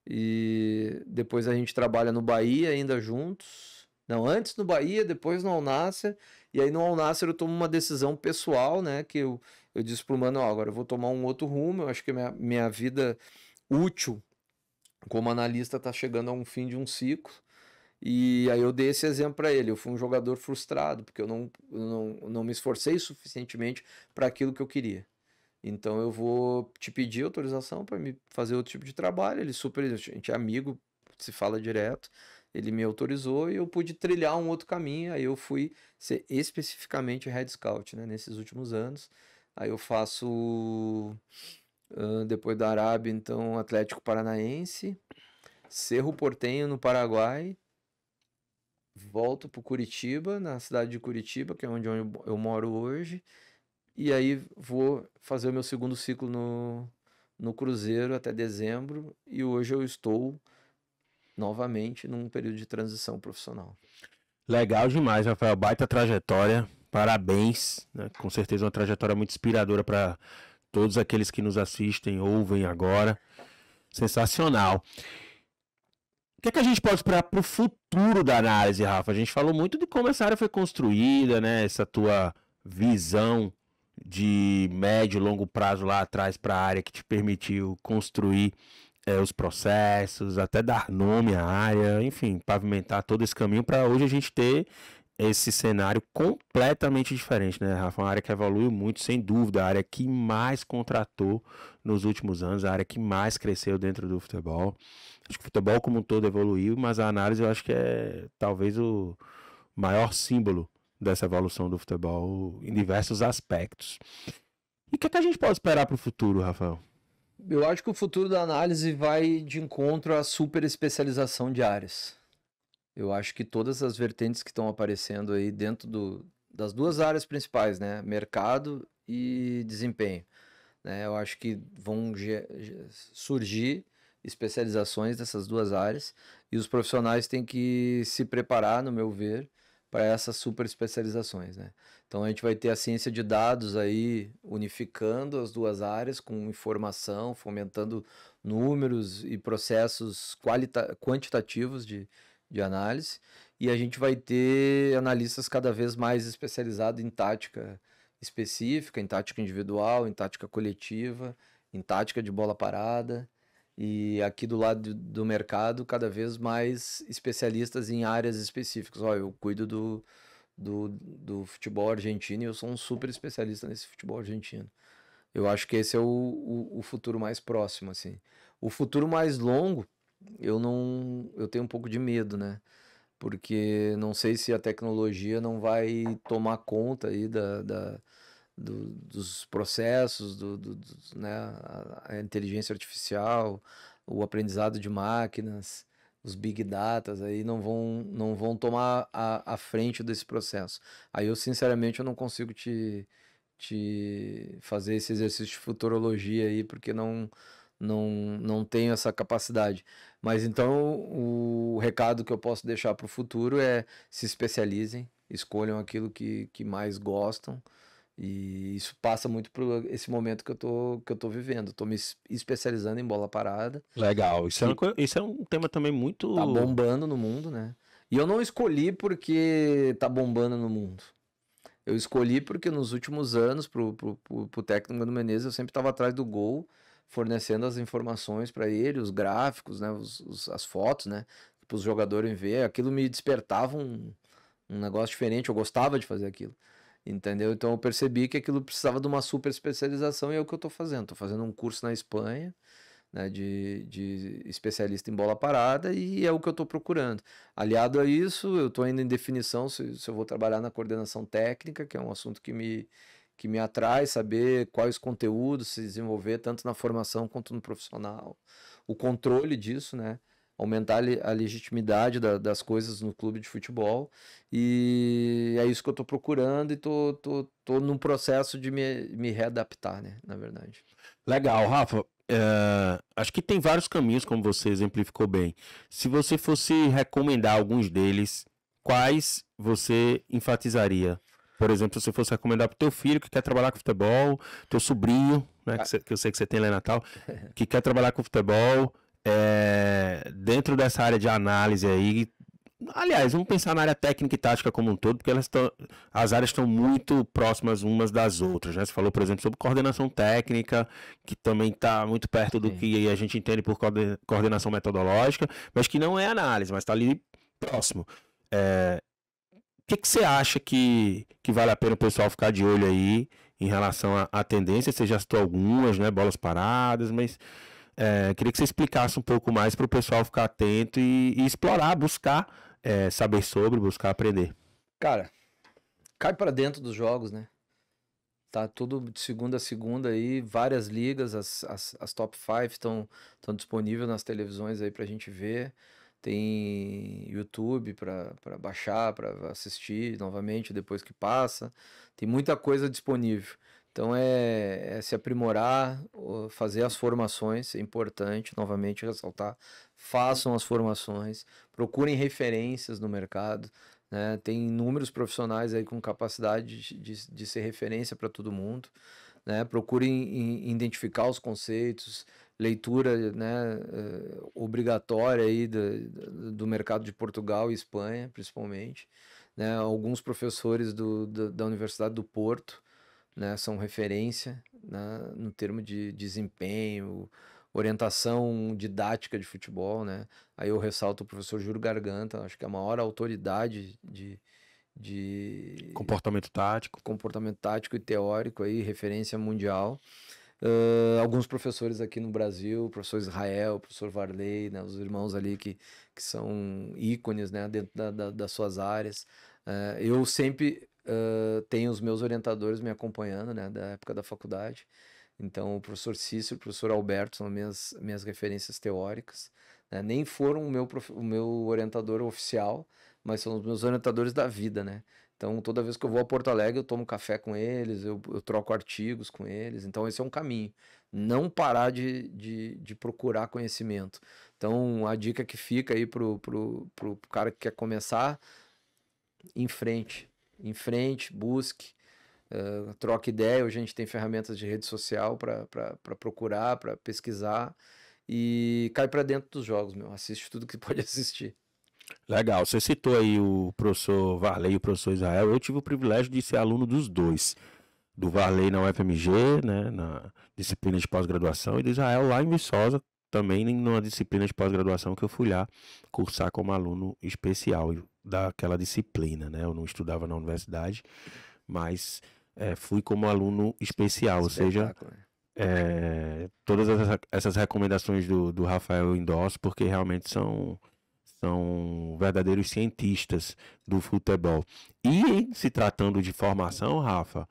E depois a gente trabalha no Bahia ainda juntos. Não, antes no Bahia, depois no Al Nassr. E aí no Al Nassr eu tomo uma decisão pessoal, né? Que eu disse pro Mano, ó, agora eu vou tomar um outro rumo. Eu acho que minha vida útil como analista está chegando a um fim de um ciclo. E aí eu dei esse exemplo para ele. Eu fui um jogador frustrado, porque eu não me esforcei suficientemente para aquilo que eu queria. Então eu vou te pedir autorização para me fazer outro tipo de trabalho. Ele a gente é amigo, se fala direto. Ele me autorizou e eu pude trilhar um outro caminho. Aí eu fui ser especificamente head scout, né, nesses últimos anos. Aí eu faço... depois da Arábia, então, Atlético Paranaense, Cerro Porteño no Paraguai, volto para Curitiba, na cidade de Curitiba, que é onde eu moro hoje, e aí vou fazer o meu segundo ciclo no Cruzeiro até dezembro, e hoje eu estou novamente num período de transição profissional. Legal demais, Rafael, baita trajetória, parabéns, né? Com certeza uma trajetória muito inspiradora para todos aqueles que nos assistem, ouvem agora. Sensacional. O que é que a gente pode esperar para o futuro da análise, Rafa? A gente falou muito de como essa área foi construída, né? Essa tua visão de médio e longo prazo lá atrás para a área que te permitiu construir os processos, até dar nome à área, enfim, pavimentar todo esse caminho para hoje a gente ter esse cenário completamente diferente, né, Rafa? Uma área que evoluiu muito, sem dúvida, a área que mais contratou nos últimos anos, a área que mais cresceu dentro do futebol. Acho que o futebol como um todo evoluiu, mas a análise eu acho que é talvez o maior símbolo dessa evolução do futebol em diversos aspectos. E o que é que a gente pode esperar para o futuro, Rafael? Eu acho que o futuro da análise vai de encontro à super especialização de áreas. Eu acho que todas as vertentes que estão aparecendo aí dentro das duas áreas principais, né? Mercado e desempenho, né? Eu acho que vão surgir especializações dessas duas áreas e os profissionais têm que se preparar, no meu ver, para essas super especializações, né? Então a gente vai ter a ciência de dados aí unificando as duas áreas com informação, fomentando números e processos quantitativos de análise, e a gente vai ter analistas cada vez mais especializados em tática específica, em tática individual, em tática coletiva, em tática de bola parada, e aqui do lado do mercado, cada vez mais especialistas em áreas específicas. Ó, eu cuido do futebol argentino e eu sou um super especialista nesse futebol argentino. Eu acho que esse é o futuro mais próximo, assim. O futuro mais longo, eu tenho um pouco de medo, né? Porque não sei se a tecnologia não vai tomar conta aí dos processos, né, a inteligência artificial, o aprendizado de máquinas, os big datas aí não vão tomar a frente desse processo. Aí eu, sinceramente, eu não consigo te fazer esse exercício de futurologia aí, porque não tenho essa capacidade. Mas então o recado que eu posso deixar para o futuro é: se especializem, escolham aquilo que mais gostam. E isso passa muito por esse momento que eu tô vivendo. Estou me especializando em bola parada, Legal, que isso é um tema também tá muito. bombando no mundo, né? E eu não escolhi porque tá bombando no mundo. Eu escolhi porque nos últimos anos, pro técnico Mano Menezes, eu sempre estava atrás do gol, fornecendo as informações para ele, os gráficos, né, as fotos, né, para os jogadores ver. Aquilo me despertava um negócio diferente, eu gostava de fazer aquilo, entendeu? Então eu percebi que aquilo precisava de uma super especialização e é o que eu estou fazendo. Estou fazendo um curso na Espanha, né, de especialista em bola parada, e é o que eu estou procurando. Aliado a isso, eu estou ainda em definição se eu vou trabalhar na coordenação técnica, que é um assunto que me atrai, saber quais conteúdos se desenvolver, tanto na formação quanto no profissional. O controle disso, né? Aumentar a legitimidade das coisas no clube de futebol, e é isso que eu estou procurando, e tô num processo de me readaptar, né, na verdade. Legal, Rafa. Acho que tem vários caminhos, como você exemplificou bem. Se você fosse recomendar alguns deles, quais você enfatizaria? Por exemplo, se você fosse recomendar para o teu filho que quer trabalhar com futebol, teu sobrinho, né, que eu sei que você tem lá em Natal, que quer trabalhar com futebol, dentro dessa área de análise aí. Aliás, vamos pensar na área técnica e tática como um todo, porque as áreas estão muito próximas umas das outras, né? Você falou, por exemplo, sobre coordenação técnica, que também está muito perto do Sim. que a gente entende por coordenação metodológica, mas que não é análise, mas está ali próximo. O que você acha que vale a pena o pessoal ficar de olho aí em relação à tendência? Você já citou algumas, né? Bolas paradas, mas queria que você explicasse um pouco mais para o pessoal ficar atento e explorar, buscar saber sobre, buscar aprender. Cara, cai para dentro dos jogos, né? Tá tudo de segunda a segunda aí, várias ligas, as top 5 estão disponíveis nas televisões aí pra gente ver. Tem YouTube para baixar, para assistir novamente depois que passa. Tem muita coisa disponível. Então é se aprimorar, fazer as formações, é importante, novamente ressaltar. Façam as formações, procurem referências no mercado, né? Tem inúmeros profissionais aí com capacidade de ser referência para todo mundo, né? Procurem identificar os conceitos, leitura, né, obrigatória aí do mercado de Portugal e Espanha, principalmente, né, alguns professores da Universidade do Porto, né, são referência, né, no termo de desempenho, orientação didática de futebol, né, aí eu ressalto o professor Júlio Garganta, acho que é a maior autoridade de comportamento tático e teórico aí, referência mundial. Alguns professores aqui no Brasil, o professor Israel, o professor Varley, né, os irmãos ali que são ícones, né, dentro das suas áreas. Eu sempre tenho os meus orientadores me acompanhando, né, da época da faculdade. Então, o professor Cícero, o professor Alberto são minhas referências teóricas, né? Nem foram o meu orientador oficial, mas são os meus orientadores da vida, né? Então, toda vez que eu vou a Porto Alegre, eu tomo café com eles, eu troco artigos com eles. Então, esse é um caminho. Não parar de procurar conhecimento. Então, a dica que fica aí pro cara que quer começar, em frente, busque, troque ideia. Hoje a gente tem ferramentas de rede social para procurar, para pesquisar e cai para dentro dos jogos, meu. Assiste tudo que pode assistir. Legal, você citou aí o professor Varley e o professor Israel. Eu tive o privilégio de ser aluno dos dois. Do Varley na UFMG, né, na disciplina de pós-graduação, e do Israel lá em Viçosa, também numa disciplina de pós-graduação que eu fui lá cursar como aluno especial daquela disciplina, né? Eu não estudava na universidade, mas fui como aluno especial, ou seja, todas essas recomendações do Rafael eu endosso, porque realmente são verdadeiros cientistas do futebol. E se tratando de formação, Rafa,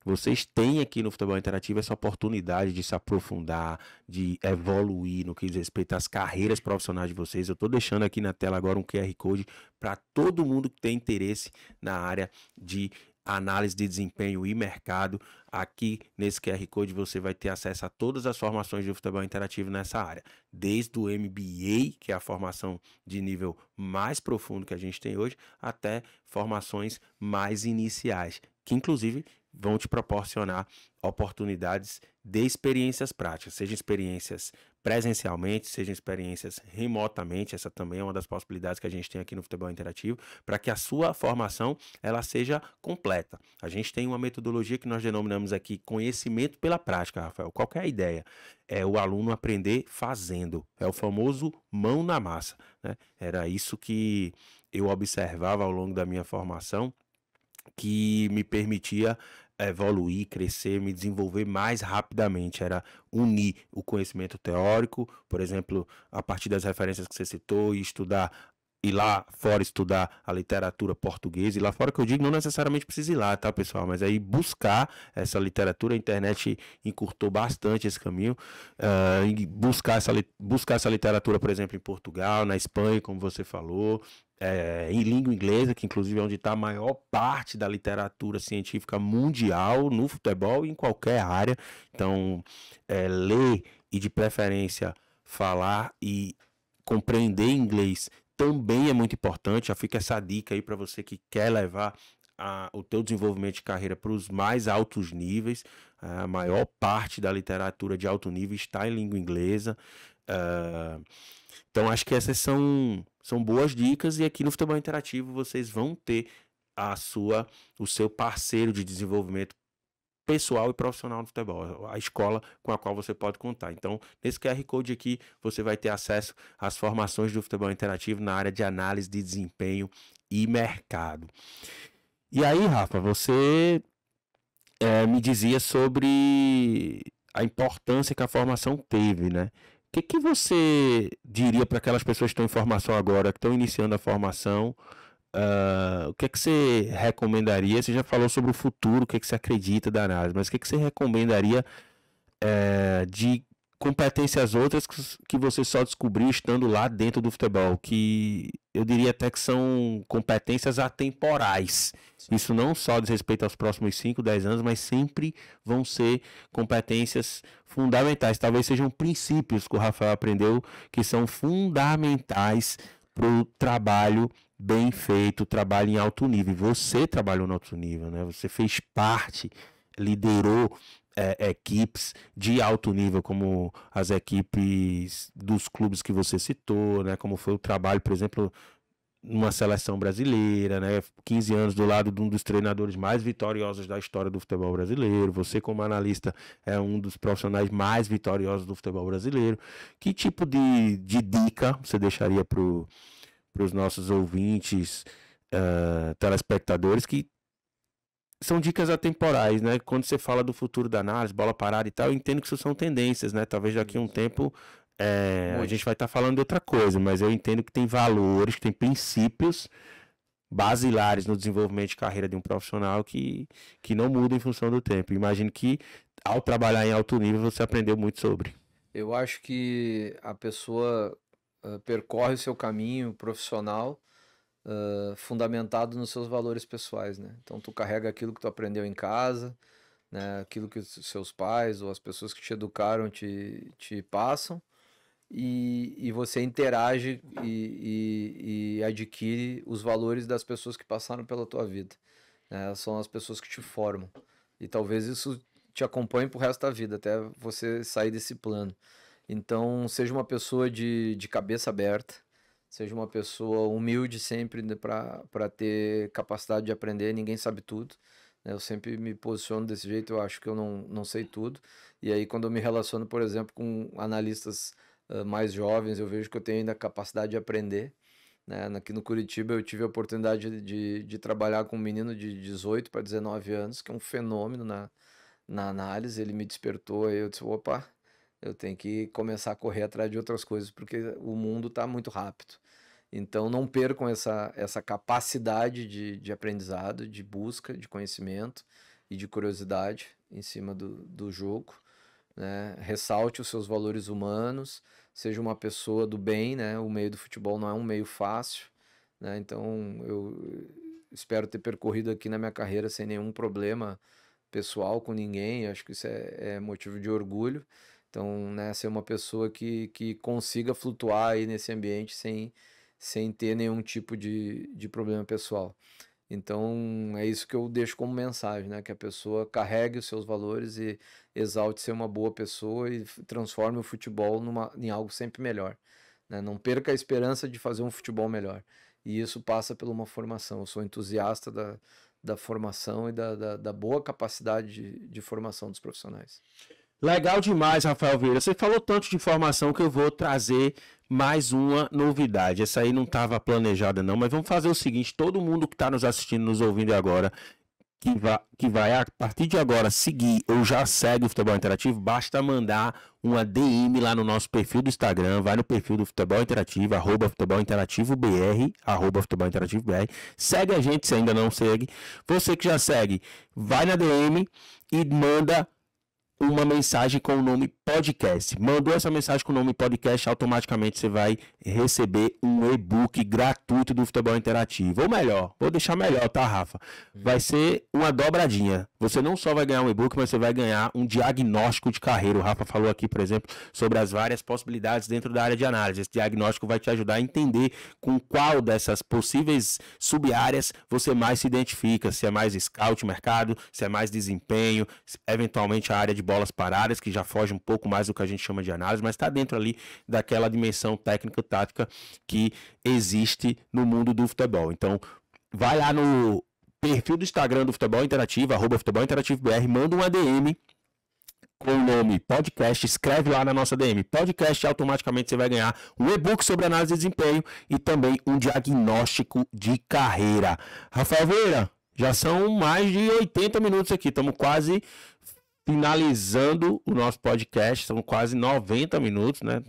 vocês têm aqui no Futebol Interativo essa oportunidade de se aprofundar, de evoluir no que diz respeito às carreiras profissionais de vocês. Eu estou deixando aqui na tela agora um QR Code para todo mundo que tem interesse na área de análise de desempenho e mercado. Aqui nesse QR Code você vai ter acesso a todas as formações de futebol interativo nessa área, desde o MBA, que é a formação de nível mais profundo que a gente tem hoje, até formações mais iniciais, que inclusive vão te proporcionar oportunidades de experiências práticas, sejam experiências presencialmente, sejam experiências remotamente. Essa também é uma das possibilidades que a gente tem aqui no Futebol Interativo, para que a sua formação ela seja completa. A gente tem uma metodologia que nós denominamos aqui conhecimento pela prática, Rafael. Qual que é a ideia? É o aluno aprender fazendo, é o famoso mão na massa, né? Era isso que eu observava ao longo da minha formação, que me permitia evoluir, crescer, me desenvolver mais rapidamente. Era unir o conhecimento teórico, por exemplo, a partir das referências que você citou, e estudar, ir lá fora estudar a literatura portuguesa. E lá fora, que eu digo, não necessariamente precisa ir lá, tá, pessoal? Mas aí buscar essa literatura. A internet encurtou bastante esse caminho. E buscar essa literatura, por exemplo, em Portugal, na Espanha, como você falou, em língua inglesa, que inclusive é onde está a maior parte da literatura científica mundial no futebol e em qualquer área. Então, ler e, de preferência, falar e compreender inglês também é muito importante. Já fica essa dica aí para você que quer levar o teu desenvolvimento de carreira para os mais altos níveis. A maior parte da literatura de alto nível está em língua inglesa. Então, acho que essas são boas dicas, e aqui no Futebol Interativo vocês vão ter o seu parceiro de desenvolvimento pessoal e profissional no futebol, a escola com a qual você pode contar. Então, nesse QR Code aqui, você vai ter acesso às formações do Futebol Interativo na área de análise de desempenho e mercado. E aí, Rafa, você me dizia sobre a importância que a formação teve, né? O que você diria para aquelas pessoas que estão em formação agora, que estão iniciando a formação? O que você recomendaria? Você já falou sobre o futuro, o que você acredita da análise, mas o que você recomendaria de competências outras que você só descobriu estando lá dentro do futebol, que eu diria até que são competências atemporais? Isso não só diz respeito aos próximos 5, 10 anos, mas sempre vão ser competências fundamentais. Talvez sejam princípios que o Rafael aprendeu que são fundamentais para o trabalho bem feito, trabalho em alto nível. Você trabalhou no alto nível, né? Você fez parte, liderou equipes de alto nível, como as equipes dos clubes que você citou, né? Como foi o trabalho, por exemplo, numa seleção brasileira, né? 15 anos do lado de um dos treinadores mais vitoriosos da história do futebol brasileiro. Você, como analista, é um dos profissionais mais vitoriosos do futebol brasileiro. Que tipo de dica você deixaria para os nossos ouvintes, telespectadores, que são dicas atemporais, né? Quando você fala do futuro da análise, bola parada e tal, eu entendo que isso são tendências, né? Talvez daqui a um tempo a gente vai estar falando de outra coisa, mas eu entendo que tem valores, que tem princípios basilares no desenvolvimento de carreira de um profissional que não muda em função do tempo. Imagino que ao trabalhar em alto nível você aprendeu muito sobre. Eu acho que a pessoa percorre o seu caminho profissional fundamentado nos seus valores pessoais, né? Então tu carrega aquilo que tu aprendeu em casa, né? Aquilo que os seus pais ou as pessoas que te educaram te passam, e você interage e adquire os valores das pessoas que passaram pela tua vida, né? São as pessoas que te formam, e talvez isso te acompanhe pro resto da vida, até você sair desse plano. Então, seja uma pessoa de cabeça aberta, seja uma pessoa humilde sempre, né, para ter capacidade de aprender. Ninguém sabe tudo, né? Eu sempre me posiciono desse jeito, eu acho que eu não sei tudo. E aí, quando eu me relaciono, por exemplo, com analistas mais jovens, eu vejo que eu tenho ainda a capacidade de aprender, né? Aqui no Curitiba eu tive a oportunidade de trabalhar com um menino de 18 para 19 anos, que é um fenômeno na análise. Ele me despertou, aí eu disse, opa, eu tenho que começar a correr atrás de outras coisas, porque o mundo está muito rápido. Então não percam essa capacidade de aprendizado, de busca, de conhecimento e de curiosidade em cima do jogo, né? Ressalte os seus valores humanos, seja uma pessoa do bem, né? O meio do futebol não é um meio fácil, né? Então eu espero ter percorrido aqui na minha carreira sem nenhum problema pessoal com ninguém. Acho que isso é motivo de orgulho. Então, né, ser uma pessoa que consiga flutuar aí nesse ambiente sem ter nenhum tipo de problema pessoal. Então, é isso que eu deixo como mensagem, né? Que a pessoa carregue os seus valores e exalte ser uma boa pessoa e transforme o futebol em algo sempre melhor, né? Não perca a esperança de fazer um futebol melhor. E isso passa por uma formação. Eu sou entusiasta da formação e da boa capacidade de formação dos profissionais. Legal demais, Rafael Vieira. Você falou tanto de informação que eu vou trazer mais uma novidade. Essa aí não estava planejada não, mas vamos fazer o seguinte, todo mundo que está nos assistindo, nos ouvindo agora, que vai a partir de agora seguir ou já segue o Futebol Interativo, basta mandar uma DM lá no nosso perfil do Instagram, vai no perfil do Futebol Interativo, @FutebolInterativoBR, @FutebolInterativoBR, segue a gente se ainda não segue. Você que já segue, vai na DM e manda uma mensagem com o nome podcast. Mandou essa mensagem com o nome podcast, automaticamente você vai receber um e-book gratuito do Futebol Interativo. Ou melhor, vou deixar melhor, tá, Rafa? Vai ser uma dobradinha. Você não só vai ganhar um e-book, mas você vai ganhar um diagnóstico de carreira. O Rafa falou aqui, por exemplo, sobre as várias possibilidades dentro da área de análise. Esse diagnóstico vai te ajudar a entender com qual dessas possíveis sub-áreas você mais se identifica. Se é mais scout, mercado, se é mais desempenho, eventualmente a área de bolas paradas, que já foge um pouco mais do que a gente chama de análise, mas está dentro ali daquela dimensão técnica-tática que existe no mundo do futebol. Então, vai lá no perfil do Instagram do Futebol Interativo, @FutebolInterativoBR, manda um ADM com o nome podcast, escreve lá na nossa DM podcast, e automaticamente você vai ganhar um e-book sobre análise de desempenho e também um diagnóstico de carreira. Rafael Vieira, já são mais de 80 minutos aqui, estamos quase finalizando o nosso podcast, são quase 90 minutos, né?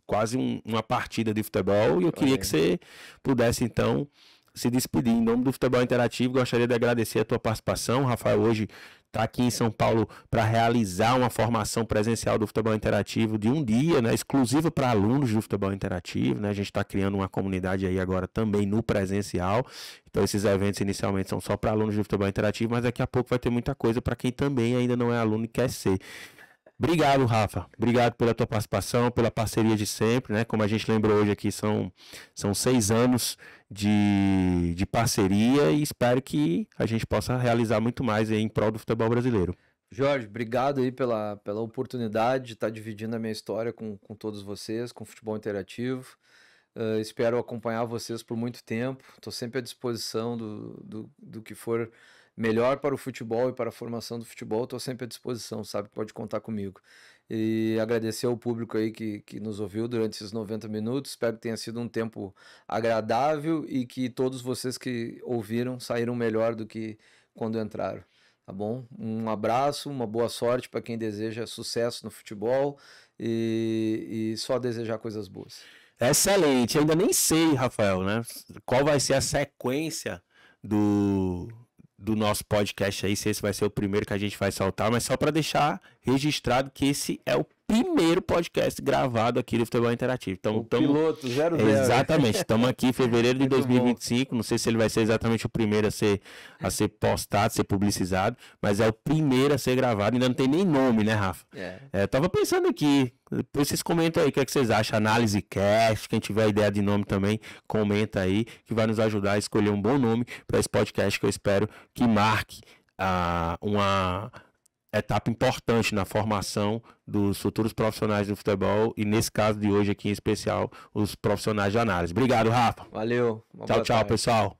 Quase uma partida de futebol, e eu queria que você pudesse, então, se despedir. Em nome do Futebol Interativo, gostaria de agradecer a tua participação. O Rafael hoje está aqui em São Paulo para realizar uma formação presencial do Futebol Interativo de um dia, né, exclusiva para alunos do Futebol Interativo, né? A gente está criando uma comunidade aí agora também no presencial. Então esses eventos inicialmente são só para alunos do Futebol Interativo, mas daqui a pouco vai ter muita coisa para quem também ainda não é aluno e quer ser. Obrigado, Rafa. Obrigado pela tua participação, pela parceria de sempre, né? Como a gente lembrou hoje aqui, são 6 anos de parceria, e espero que a gente possa realizar muito mais aí em prol do futebol brasileiro. Jorge, obrigado aí pela oportunidade de estar dividindo a minha história com todos vocês, com o Futebol Interativo. Espero acompanhar vocês por muito tempo. Estou sempre à disposição do que for melhor para o futebol e para a formação do futebol. Estou sempre à disposição, sabe? Pode contar comigo. E agradecer ao público aí que nos ouviu durante esses 90 minutos. Espero que tenha sido um tempo agradável e que todos vocês que ouviram saíram melhor do que quando entraram. Tá bom? Um abraço, uma boa sorte para quem deseja sucesso no futebol e só desejar coisas boas. Excelente. Eu ainda nem sei, Rafael, né? Qual vai ser a sequência do nosso podcast aí, se esse vai ser o primeiro que a gente vai soltar, mas só para deixar registrado que esse é o primeiro podcast gravado aqui do Futebol Interativo. Então, piloto 00. Exatamente, estamos aqui em fevereiro de Muito 2025, não sei se ele vai ser exatamente o primeiro a ser postado, ser publicizado, mas é o primeiro a ser gravado, ainda não tem nem nome, né, Rafa? Tava pensando aqui, depois vocês comentam aí o que é que vocês acham, Análise Cast, quem tiver ideia de nome também, comenta aí, que vai nos ajudar a escolher um bom nome para esse podcast que eu espero que marque uma etapa importante na formação dos futuros profissionais do futebol e nesse caso de hoje aqui em especial, os profissionais de análise. Obrigado, Rafa. Valeu. Tchau, tchau, pessoal.